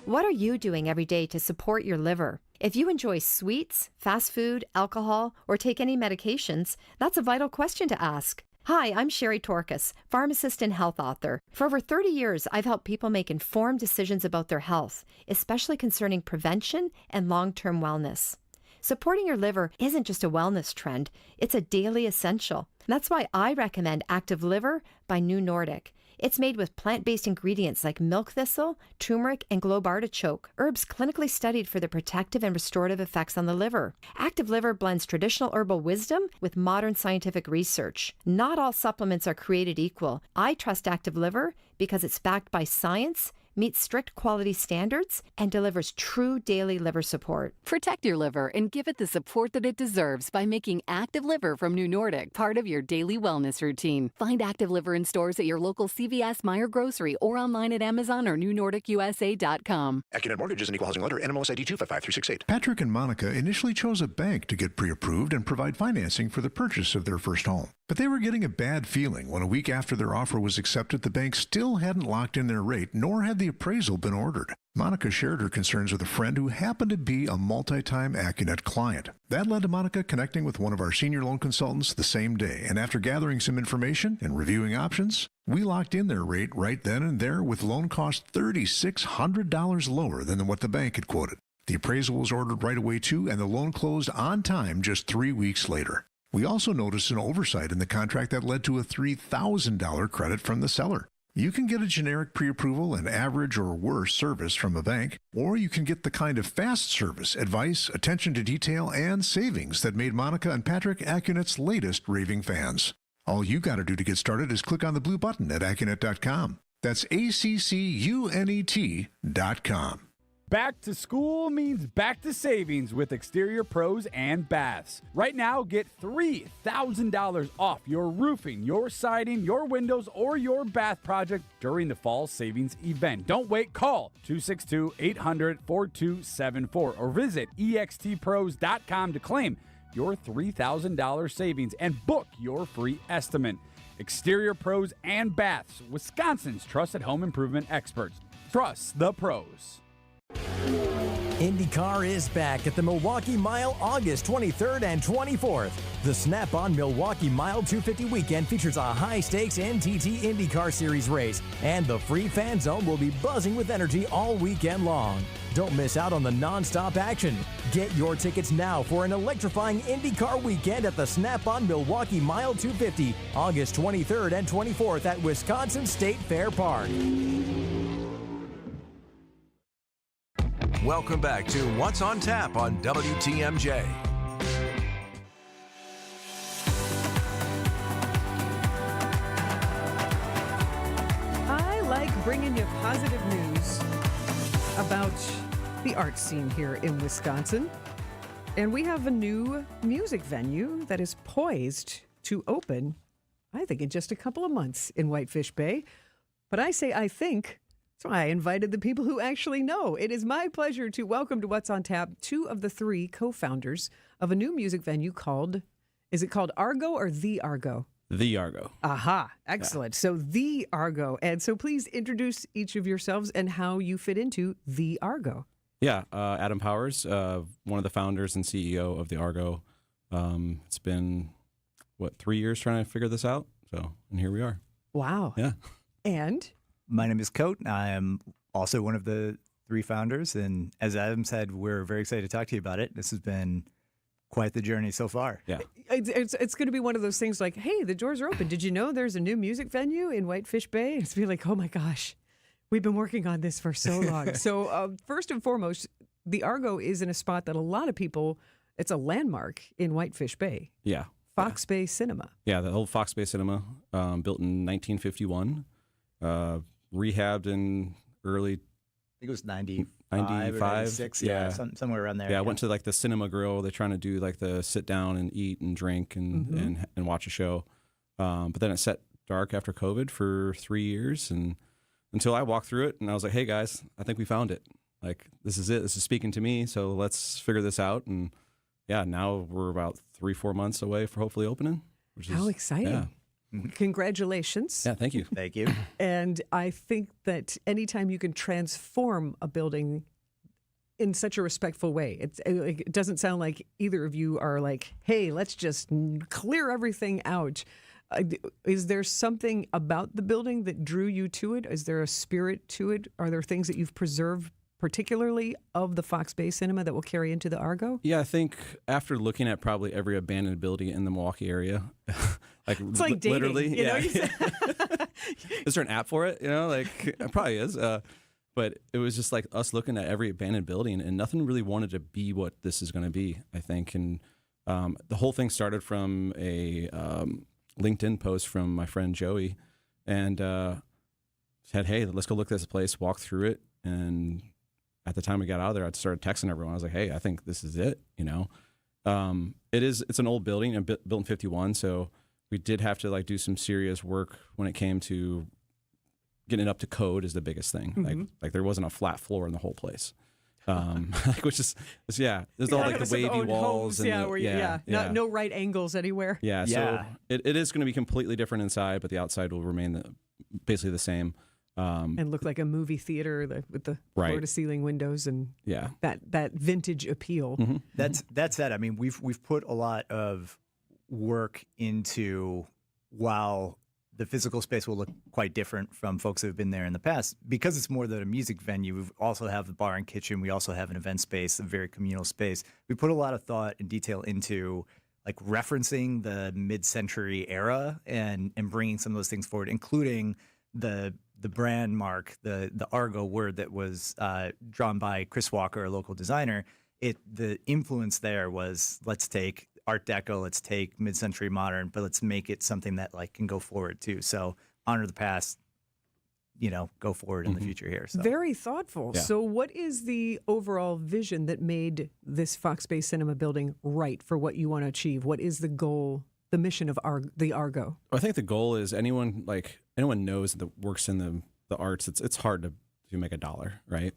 What are you doing every day to support your liver? If you enjoy sweets, fast food, alcohol, or take any medications, that's a vital question to ask. Hi, I'm Sherry Torkas, pharmacist and health author. For over 30 years, I've helped people make informed decisions about their health, especially concerning prevention and long-term wellness. Supporting your liver isn't just a wellness trend, it's a daily essential. That's why I recommend Active Liver by New Nordic. It's made with plant-based ingredients like milk thistle, turmeric, and globe artichoke, herbs clinically studied for their protective and restorative effects on the liver. Active Liver blends traditional herbal wisdom with modern scientific research. Not all supplements are created equal. I trust Active Liver because it's backed by science, meets strict quality standards, and delivers true daily liver support. Protect your liver and give it the support that it deserves by making Active Liver from New Nordic part of your daily wellness routine. Find Active Liver in stores at your local CVS, Meijer Grocery, or online at Amazon or newnordicusa.com. Accunet Mortgage is an equal housing lender. NMLS ID 255368. Patrick and Monica initially chose a bank to get pre-approved and provide financing for the purchase of their first home. But they were getting a bad feeling when a week after their offer was accepted, the bank still hadn't locked in their rate, nor had the appraisal been ordered. Monica shared her concerns with a friend who happened to be a multi-time Accunet client. That led to Monica connecting with one of our senior loan consultants the same day, and after gathering some information and reviewing options, we locked in their rate right then and there with loan costs $3,600 lower than what the bank had quoted. The appraisal was ordered right away too, and the loan closed on time just 3 weeks later. We also noticed an oversight in the contract that led to a $3,000 credit from the seller. You can get a generic pre-approval and average or worse service from a bank, or you can get the kind of fast service, advice, attention to detail, and savings that made Monica and Patrick Accunet's latest raving fans. All you got to do to get started is click on the blue button at Accunet.com. That's ACCUNET.com. Back to school means back to savings with Exterior Pros and Baths. Right now, get $3,000 off your roofing, your siding, your windows, or your bath project during the fall savings event. Don't wait. Call 262-800-4274 or visit extpros.com to claim your $3,000 savings and book your free estimate. Exterior Pros and Baths, Wisconsin's trusted home improvement experts. Trust the pros. IndyCar is back at the Milwaukee Mile August 23rd and 24th. The Snap-on Milwaukee Mile 250 weekend features a high-stakes NTT IndyCar Series race, and the free fan zone will be buzzing with energy all weekend long. Don't miss out on the non-stop action. Get your tickets now for an electrifying IndyCar weekend at the Snap-on Milwaukee Mile 250, August 23rd and 24th at Wisconsin State Fair Park. Welcome back to What's on Tap on WTMJ. I like bringing you positive news about the art scene here in Wisconsin. And we have a new music venue that is poised to open, I think, in just a couple of months in Whitefish Bay. But I say I think, so I invited the people who actually know. It is my pleasure to welcome to What's on Tap two of the three co-founders of a new music venue called, is it called Argo or The Argo? The Argo. Aha, excellent. Yeah. So The Argo. And so please introduce each of yourselves and how you fit into The Argo. Yeah, Adam Powers, one of the founders and CEO of The Argo. It's been, 3 years trying to figure this out? So, and here we are. Wow. Yeah. And? My name is Coat. I am also one of the three founders. And as Adam said, we're very excited to talk to you about it. This has been quite the journey so far. Yeah. It's going to be one of those things like, hey, the doors are open. Did you know there's a new music venue in Whitefish Bay? It's be like, oh my gosh, We've been working on this for so long. So first and foremost, the Argo is in a spot that a lot of people, it's a landmark in Whitefish Bay. Yeah. Fox Bay Cinema. Yeah, the old Fox Bay Cinema, built in 1951, rehabbed in early... I think it was 95 95, or 96, yeah, somewhere around there. Yeah, I went to like the Cinema Grill. They're trying to do like the sit down and eat and drink and watch a show. But then it set dark after COVID for 3 years, and until I walked through it and I was like, hey guys, I think we found it. Like, this is it. This is speaking to me. So let's figure this out. And yeah, now we're about 3-4 months away for hopefully opening. Which is, How exciting. Yeah. Congratulations. Yeah, thank you. Thank you. And I think that anytime you can transform a building in such a respectful way, it doesn't sound like either of you are like, hey, let's just clear everything out. Is there something about the building that drew you to it? Is there a spirit to it? Are there things that you've preserved particularly of the Fox Bay Cinema that will carry into the Argo? Yeah, I think after looking at probably every abandoned building in the Milwaukee area, like it's like dating, literally, you know, is there an app for it? You know, like it probably is. But it was just like us looking at every abandoned building, and nothing really wanted to be what this is going to be, I think. And the whole thing started from a LinkedIn post from my friend Joey, and said, hey, let's go look at this place, walk through it. And at the time we got out of there, I started texting everyone. I was like, hey, I think this is it, you know. It's an old building, built in 51, so we did have to like do some serious work when it came to getting it up to code is the biggest thing. Mm-hmm. Like there wasn't a flat floor in the whole place. Which is there's all like the wavy walls and no right angles anywhere. Yeah, so it is going to be completely different inside, but the outside will remain basically the same. And look like a movie theater with the floor to ceiling windows and that vintage appeal. Mm-hmm. That's that. I mean, we've put a lot of work into, while the physical space will look quite different from folks who have been there in the past, because it's more than a music venue. We also have the bar and kitchen. We also have an event space, a very communal space. We put a lot of thought and detail into like referencing the mid-century era and bringing some of those things forward, including the brand mark, the Argo word that was drawn by Chris Walker, a local designer. The influence there was, let's take Art Deco, let's take mid-century modern, but let's make it something that like can go forward too. So honor the past, go forward in the future here. So. Very thoughtful. Yeah. So what is the overall vision that made this Fox Bay Cinema building right for what you want to achieve? What is the goal, the mission of the Argo? I think the goal is anyone knows that works in the arts, it's hard to make a dollar, right?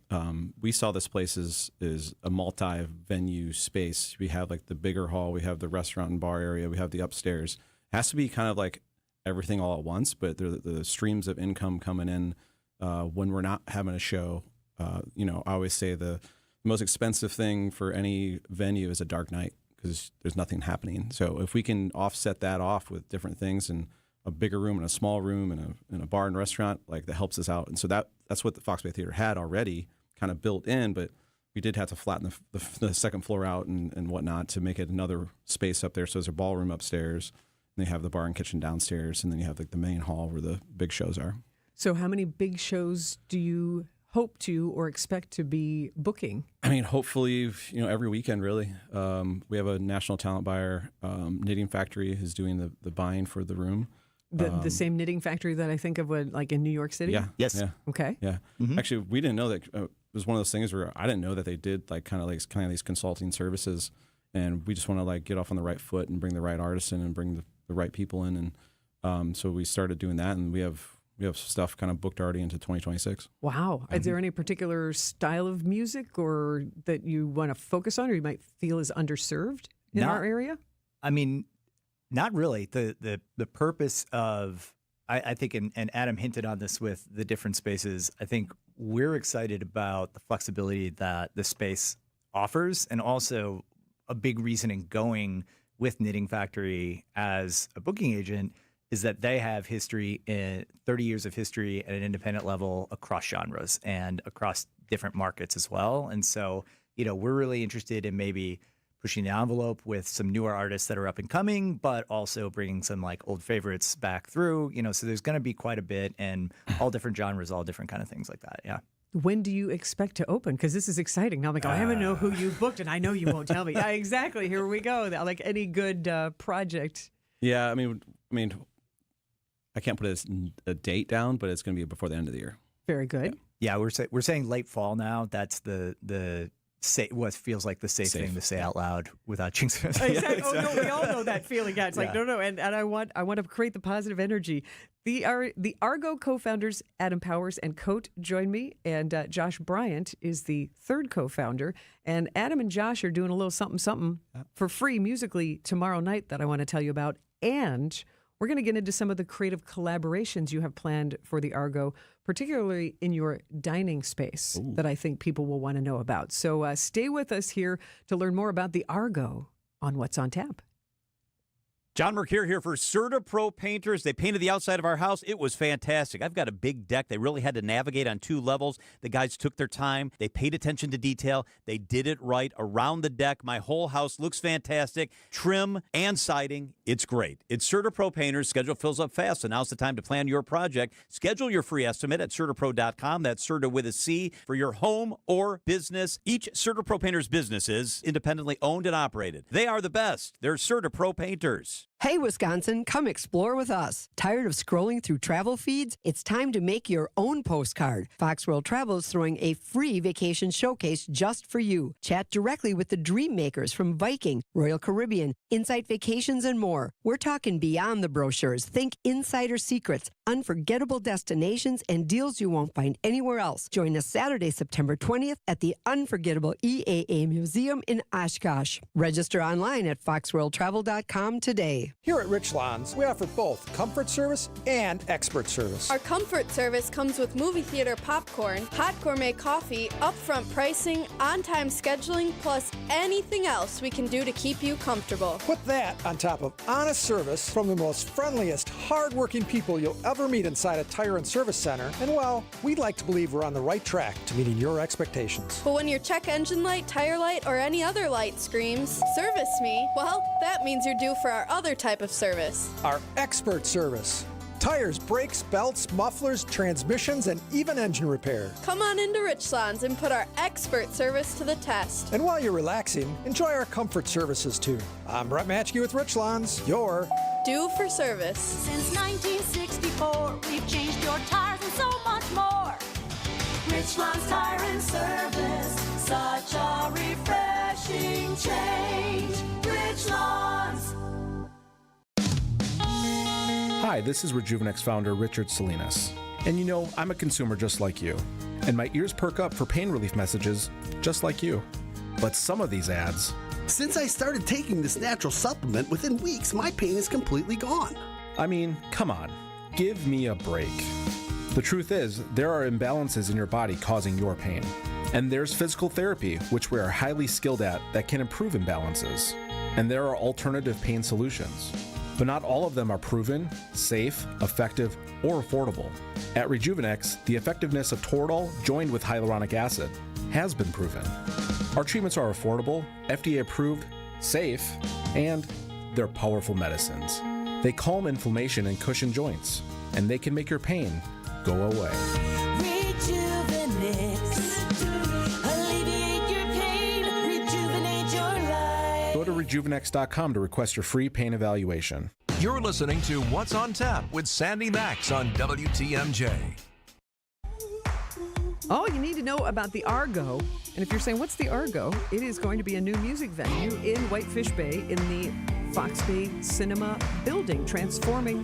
We saw this place is a multi-venue space. We have like the bigger hall, we have the restaurant and bar area, we have the upstairs. It has to be kind of like everything all at once, but the streams of income coming in when we're not having a show. I always say the most expensive thing for any venue is a dark night because there's nothing happening. So if we can offset that off with different things and a bigger room and a small room and a bar and restaurant, like that helps us out. And so that's what the Fox Bay Theater had already kind of built in, but we did have to flatten the second floor out and whatnot to make it another space up there. So there's a ballroom upstairs, and they have the bar and kitchen downstairs, and then you have like the main hall where the big shows are. So how many big shows do you hope to or expect to be booking? I mean, hopefully, every weekend, really. We have a national talent buyer, Knitting Factory, is doing the buying for the room. The same knitting factory that I think of like in New York City? Yeah. Yes. Yeah. Okay. Yeah. Mm-hmm. Actually, we didn't know that. It was one of those things where I didn't know that they did like kind of these consulting services, and we just want to like get off on the right foot and bring the right artists in and bring the right people in, and so we started doing that, and we have stuff kind of booked already into 2026. Wow. Is there any particular style of music or that you want to focus on, or you might feel is underserved in our area? I mean, not really. The purpose of, I think, and Adam hinted on this with the different spaces, I think we're excited about the flexibility that the space offers, and also a big reason in going with Knitting Factory as a booking agent is that they have 30 years of history at an independent level across genres and across different markets as well. And so, we're really interested in maybe pushing the envelope with some newer artists that are up and coming, but also bringing some like old favorites back through, so there's going to be quite a bit and all different genres, all different kind of things like that. Yeah. When do you expect to open? Because this is exciting. Now I'm like, I haven't know who you booked, and I know you won't tell me. Yeah, exactly. Here we go. Like any good project. Yeah, I mean, I can't put a date down, but it's going to be before the end of the year. Very good. Yeah, we're saying late fall now. That's the what feels like the safe thing to say out loud without jinxing it. Exactly. Oh no, we all know that feeling. Yeah, it's like no, and I want to create the positive energy. The Argo co-founders Adam Powers and Coat join me, and Josh Bryant is the third co-founder. And Adam and Josh are doing a little something for free musically tomorrow night that I want to tell you about, and we're going to get into some of the creative collaborations you have planned for the Argo, particularly in your dining space that I think people will want to know about. So stay with us here to learn more about the Argo on What's on Tap. John Mercure here for CertaPro Painters. They painted the outside of our house. It was fantastic. I've got a big deck. They really had to navigate on 2 levels. The guys took their time. They paid attention to detail. They did it right around the deck. My whole house looks fantastic. Trim and siding, it's great. It's CertaPro Painters. Schedule fills up fast, so now's the time to plan your project. Schedule your free estimate at CertaPro.com. That's Certa with a C for your home or business. Each CertaPro Painters business is independently owned and operated. They are the best. They're CertaPro Painters. Hey, Wisconsin, come explore with us. Tired of scrolling through travel feeds? It's time to make your own postcard. Fox World Travel is throwing a free vacation showcase just for you. Chat directly with the dream makers from Viking, Royal Caribbean, Insight Vacations, and more. We're talking beyond the brochures. Think insider secrets, unforgettable destinations, and deals you won't find anywhere else. Join us Saturday, September 20th at the unforgettable EAA Museum in Oshkosh. Register online at foxworldtravel.com today. Here at Richlands, we offer both comfort service and expert service. Our comfort service comes with movie theater popcorn, hot gourmet coffee, upfront pricing, on-time scheduling, plus anything else we can do to keep you comfortable. Put that on top of honest service from the most friendliest, hard-working people you'll ever meet inside a tire and service center, and well, we'd like to believe we're on the right track to meeting your expectations. But when your check engine light, tire light, or any other light screams, "Service me," well, that means you're due for our other type of service. Our expert service. Tires, brakes, belts, mufflers, transmissions, and even engine repair. Come on into Richlands and put our expert service to the test. And while you're relaxing, enjoy our comfort services too. I'm Brett Matchke with Richlands, your due for service. Since 1964, we've changed your tires and so much more. Richlands Tire and Service, such a refreshing change. Richlands. Hi, this is Rejuvenex founder Richard Salinas. And you know, I'm a consumer just like you. And my ears perk up for pain relief messages just like you. But some of these ads... Since I started taking this natural supplement, within weeks, my pain is completely gone. I mean, come on. Give me a break. The truth is, there are imbalances in your body causing your pain. And there's physical therapy, which we are highly skilled at, that can improve imbalances. And there are alternative pain solutions. But not all of them are proven, safe, effective, or affordable. At Rejuvenex, the effectiveness of Toradol joined with hyaluronic acid has been proven. Our treatments are affordable, FDA approved, safe, and they're powerful medicines. They calm inflammation and cushion joints, and they can make your pain go away. Rejuvenex. Alleviate your pain. Rejuvenate your life. Go to rejuvenex.com to request your free pain evaluation. You're listening to What's on Tap with Sandy Maxx on WTMJ. All you need to know about the Argo, and if you're saying, what's the Argo? It is going to be a new music venue in Whitefish Bay in the Fox Bay Cinema building, transforming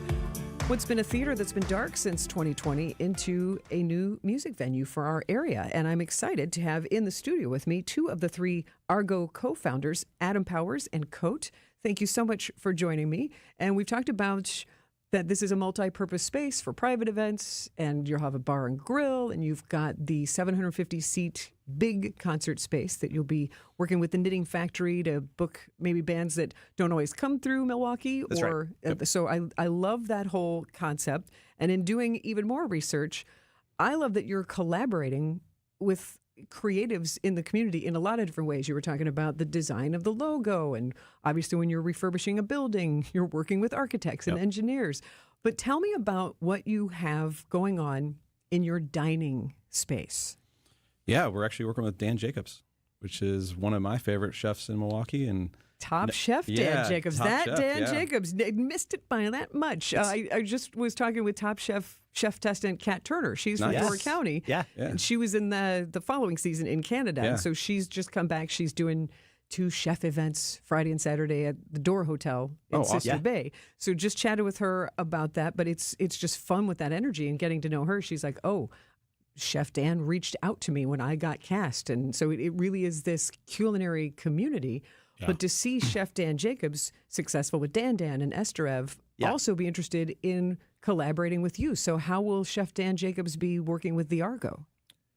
what's been a theater that's been dark since 2020 into a new music venue for our area. And I'm excited to have in the studio with me 2 of the 3 Argo co-founders, Adam Powers and Coat. Thank you so much for joining me. And we've talked about that this is a multi-purpose space for private events, and you'll have a bar and grill, and you've got the 750-seat big concert space that you'll be working with the Knitting Factory to book maybe bands that don't always come through Milwaukee. That's right. Yep. So I love that whole concept. And in doing even more research, I love that you're collaborating with creatives in the community in a lot of different ways. You were talking about the design of the logo, and obviously when you're refurbishing a building, you're working with architects and engineers. But tell me about what you have going on in your dining space. Yeah, we're actually working with Dan Jacobs, which is one of my favorite chefs in Milwaukee, and Top chef Dan Jacobs. Dan Jacobs missed it by that much. I just was talking with top chef testant Kat Turner. She's from Door County. Yeah. And she was in the following season in Canada. Yeah. And so she's just come back. She's doing 2 chef events Friday and Saturday at the Door Hotel in Sister Bay. So just chatted with her about that. But it's just fun with that energy and getting to know her. She's like, oh, Chef Dan reached out to me when I got cast. And so it really is this culinary community. Yeah. But to see Chef Dan Jacobs successful with Dan and Esterev also be interested in collaborating with you. So how will Chef Dan Jacobs be working with the Argo?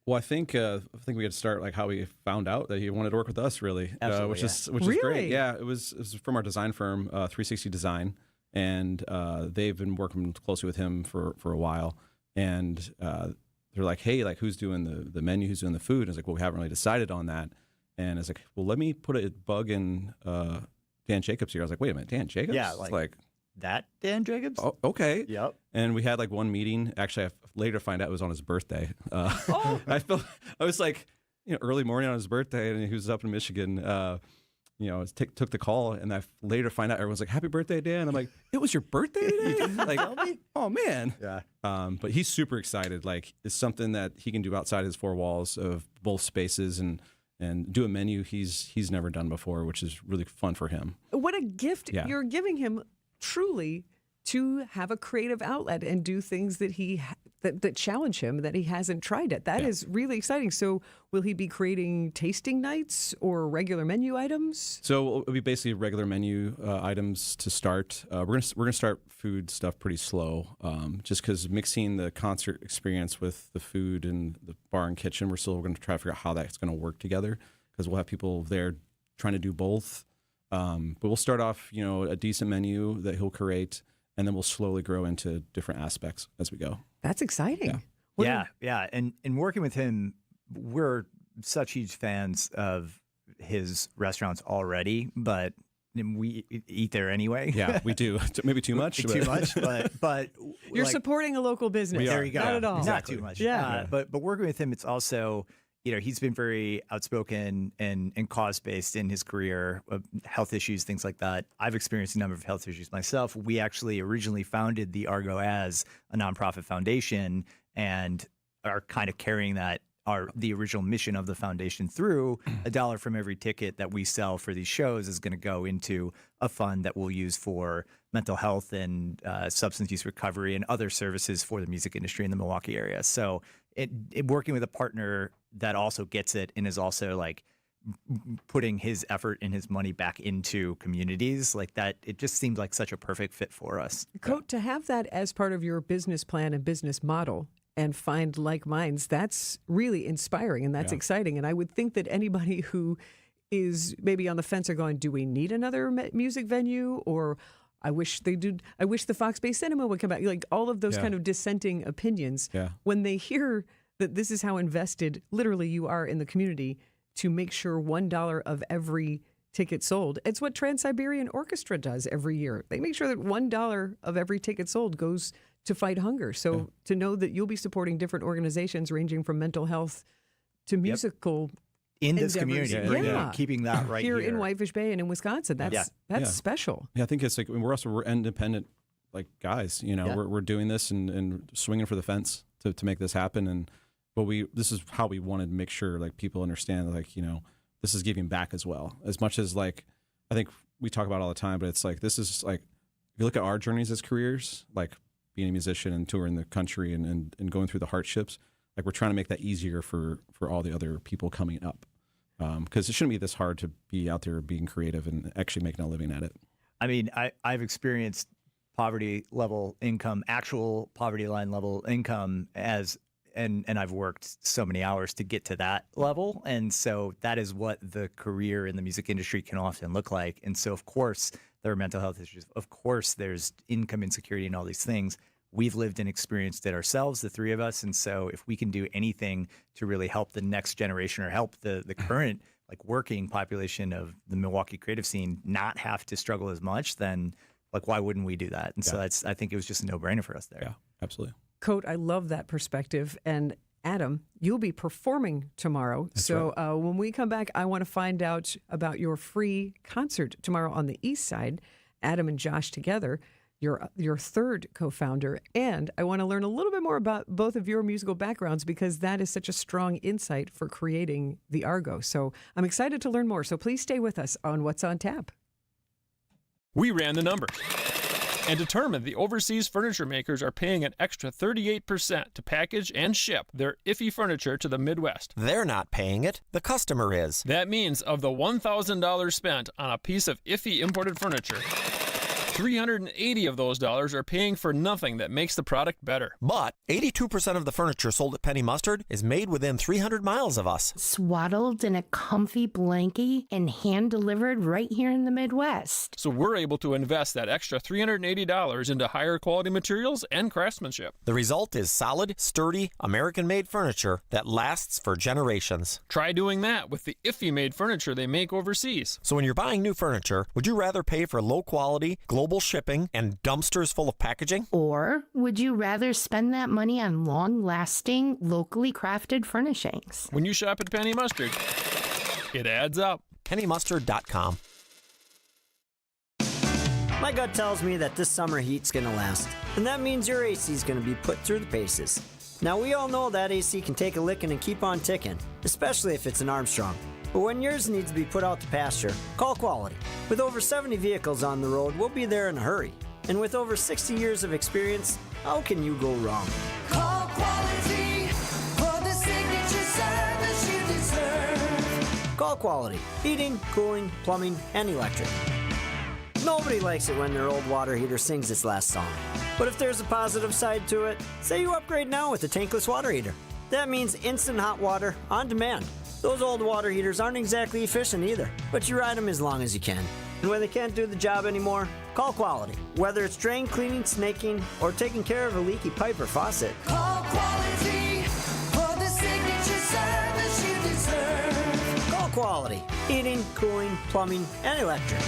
Well, I think we had to start like how we found out that he wanted to work with us, really, which is great. Yeah, it was from our design firm, 360 Design, and they've been working closely with him for a while. And they're like, hey, like who's doing the menu, who's doing the food? And I was like, well, we haven't really decided on that. And I was like, well, let me put a bug in Dan Jacobs here. I was like, wait a minute, Dan Jacobs? Yeah, like that Dan Jacobs? Oh, okay. Yep. And we had like one meeting. Actually, I later find out it was on his birthday. I was like, early morning on his birthday, and he was up in Michigan. Took the call, and I later find out everyone's like, "Happy birthday, Dan!" I'm like, "It was your birthday today?" Like, oh man. Yeah. But he's super excited. Like, it's something that he can do outside his 4 walls of both spaces and do a menu he's never done before, which is really fun for him. What a gift you're giving him, truly, to have a creative outlet and do things that that challenge him that he hasn't tried it. That is really exciting. So will he be creating tasting nights or regular menu items? So it'll be basically regular menu items to start. We're gonna start food stuff pretty slow, just because mixing the concert experience with the food and the bar and kitchen, we're still going to try to figure out how that's going to work together, because we'll have people there trying to do both. But we'll start off, a decent menu that he'll create, and then we'll slowly grow into different aspects as we go. That's exciting. Yeah. And working with him, we're such huge fans of his restaurants already, but we eat there anyway. Yeah, we do. Maybe too much. Too much, but you're supporting a local business. There you go. Not at all. Exactly. Not too much. Yeah. But working with him, it's also, he's been very outspoken and cause-based in his career, health issues, things like that. I've experienced a number of health issues myself. We actually originally founded the Argo as a nonprofit foundation and are kind of carrying the original mission of the foundation through. $1 from every ticket that we sell for these shows is going to go into a fund that we'll use for mental health and substance use recovery and other services for the music industry in the Milwaukee area. So working with a partner that also gets it and is also like putting his effort and his money back into communities like that, it just seemed like such a perfect fit for us. Coat, to have that as part of your business plan and business model and find like minds, that's really inspiring and that's exciting. And I would think that anybody who is maybe on the fence are going, do we need another music venue? Or I wish they did. I wish the Fox Bay Cinema would come back. Like all of those kind of dissenting opinions. Yeah. When they hear that this is how invested literally you are in the community to make sure $1 of every ticket sold. It's what Trans-Siberian Orchestra does every year. They make sure that $1 of every ticket sold goes to fight hunger. So to know that you'll be supporting different organizations ranging from mental health to musical in this endeavors. community, keeping that right here in Whitefish Bay and in Wisconsin. That's special. Yeah, I think it's like we're independent like guys. We're doing this and swinging for the fence to make this happen. But this is how we wanted to make sure like people understand like this is giving back as well, as much as like I think we talk about all the time. But it's like this is like if you look at our journeys as careers, like being a musician and touring the country and going through the hardships, like we're trying to make that easier for all the other people coming up, because it shouldn't be this hard to be out there being creative and actually making a living at it. I mean, I've experienced poverty level income, actual poverty line level income and I've worked so many hours to get to that level. And so that is what the career in the music industry can often look like. And so, of course, there are mental health issues. Of course, there's income insecurity and all these things. we've lived and experienced it ourselves, the three of us. And so if we can do anything to really help the next generation or help the current like working population of the Milwaukee creative scene not have to struggle as much, then like why wouldn't we do that? And so I think it was just a no-brainer for us there. Yeah, absolutely. Coat, I love that perspective. And Adam, you'll be performing tomorrow. That's so when we come back, I want to find out about your free concert tomorrow on the East Side. Adam and Josh together, your third co-founder. And I want to learn a little bit more about both of your musical backgrounds because that is such a strong insight for creating the Argo. So I'm excited to learn more. So please stay with us on What's on Tap. We ran the numbers and determined the overseas furniture makers are paying an extra 38% to package and ship their iffy furniture to the Midwest. They're not paying it. The customer is. That means of the $1,000 spent on a piece of iffy imported furniture, $380 of those dollars are paying for nothing that makes the product better. But 82% of the furniture sold at Penny Mustard is made within 300 miles of us. Swaddled in a comfy blankie and hand-delivered right here in the Midwest. So we're able to invest that extra $380 into higher quality materials and craftsmanship. The result is solid, sturdy, American-made furniture that lasts for generations. Try doing that with the iffy-made furniture they make overseas. So when you're buying new furniture, would you rather pay for low-quality, global shipping and dumpsters full of packaging? Or would you rather spend that money on long-lasting, locally crafted furnishings? When you shop at Penny Mustard, it adds up. PennyMustard.com. My gut tells me that this summer heat's going to last, and that means your AC is going to be put through the paces. Now, we all know that AC can take a licking and keep on ticking, especially if it's an Armstrong. But when yours needs to be put out to pasture, call Quality. With over 70 vehicles on the road, we'll be there in a hurry. And with over 60 years of experience, how can you go wrong? Call Quality for the signature service you deserve. Call Quality. Heating, cooling, plumbing, and electric. Nobody likes it when their old water heater sings its last song. But if there's a positive side to it, say you upgrade now with a tankless water heater. That means instant hot water on demand. Those old water heaters aren't exactly efficient either, but you ride them as long as you can. And when they can't do the job anymore, call Quality. Whether it's drain cleaning, snaking, or taking care of a leaky pipe or faucet. Call Quality for the signature service you deserve. Call Quality. Heating, cooling, plumbing, and electric.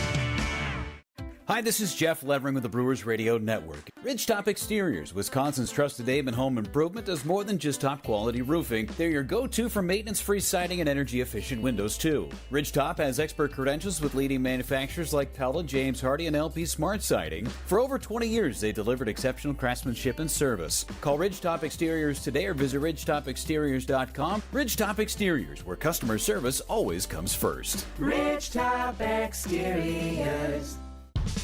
Hi, this is Jeff Levering with the Brewers Radio Network. Ridgetop Exteriors, Wisconsin's trusted name in home improvement, does more than just top-quality roofing. They're your go-to for maintenance-free siding and energy-efficient windows, too. Ridgetop has expert credentials with leading manufacturers like Pella, James Hardie, and LP Smart Siding. For over 20 years, they delivered exceptional craftsmanship and service. Call Ridgetop Exteriors today or visit ridgetopexteriors.com. Ridgetop Exteriors, where customer service always comes first. Ridgetop Exteriors.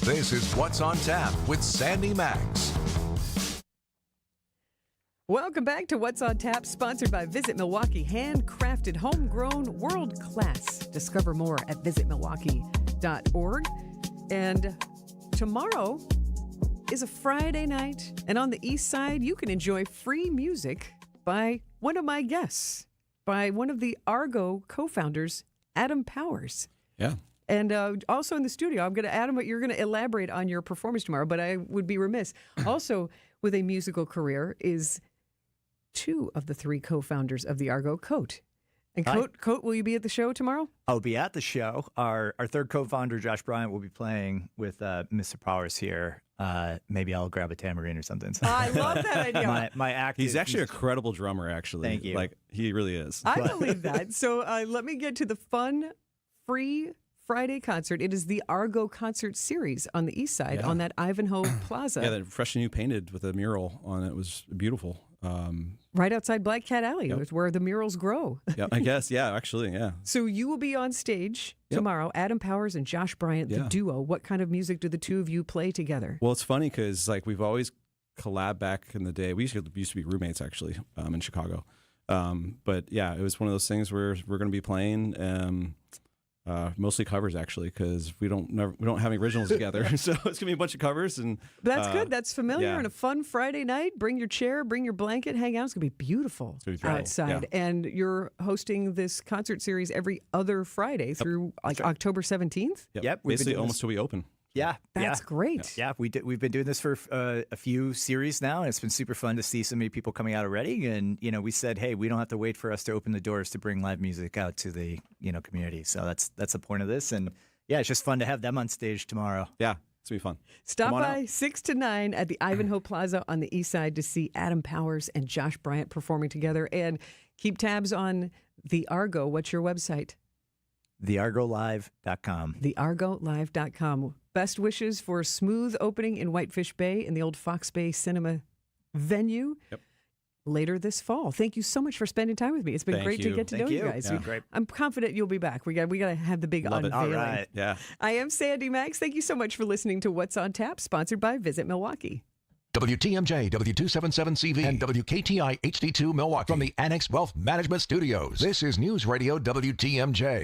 This is What's on Tap with Sandy Maxx. Welcome back to What's on Tap, sponsored by Visit Milwaukee. Handcrafted, homegrown, world class. Discover more at visitmilwaukee.org. And tomorrow is a Friday night, and on the East Side, you can enjoy free music by one of my guests, by one of the Argo co-founders, Adam Powers. Yeah. And also in the studio, I'm going to, Adam, you're going to elaborate on your performance tomorrow, but I would be remiss. Also, with a musical career, is two of the three co-founders of the Argo, Coat. And Coat, will you be at the show tomorrow? I'll be at the show. Our third co-founder, Josh Bryant, will be playing with Mr. Powers here. Maybe I'll grab a tambourine or something. I love that idea. My act. He's actually a credible drummer, actually. Thank you. Like, he really is. I believe that. So let me get to the fun, free Friday concert. It is the Argo concert series on the East Side on that Ivanhoe Plaza. Yeah, that fresh new painted with a mural on it. It was beautiful. Right outside Black Cat Alley, where the murals grow. Yeah, I guess. Yeah, actually, yeah. So you will be on stage tomorrow, Adam Powers and Josh Bryant, the duo. What kind of music do the two of you play together? Well, it's funny because like we've always collabed back in the day. We used to be roommates actually in Chicago. But yeah, it was one of those things where we're going to be playing. Mostly covers actually, because we don't have any originals together, so it's gonna be a bunch of covers. And that's good. That's familiar. Yeah. On a fun Friday night, bring your chair, bring your blanket, hang out. It's gonna be beautiful outside. Yeah. And you're hosting this concert series every other Friday through October 17th. Yep. Basically, almost till we open. Yeah, That's great. Yeah, we've been doing this for a few series now, and it's been super fun to see so many people coming out already. And we said, hey, we don't have to wait for us to open the doors to bring live music out to the community. So that's the point of this. And yeah, it's just fun to have them on stage tomorrow. Yeah, it's gonna be fun. Stop by 6 to 9 at the Ivanhoe Plaza on the east side to see Adam Powers and Josh Bryant performing together, and keep tabs on the Argo. What's your website? TheArgoLive.com. TheArgoLive.com. Best wishes for a smooth opening in Whitefish Bay in the old Fox Bay Cinema venue later this fall. Thank you so much for spending time with me. It's been Thank great to you. get to Thank know you you. guys. Yeah. Great. I'm confident you'll be back. We got to have the big Love it. unveiling. All right. Yeah. I am Sandy Maxx. Thank you so much for listening to What's on Tap, sponsored by Visit Milwaukee. WTMJ, W277CV, and WKTI HD2 Milwaukee from the Annex Wealth Management Studios. This is News Radio WTMJ.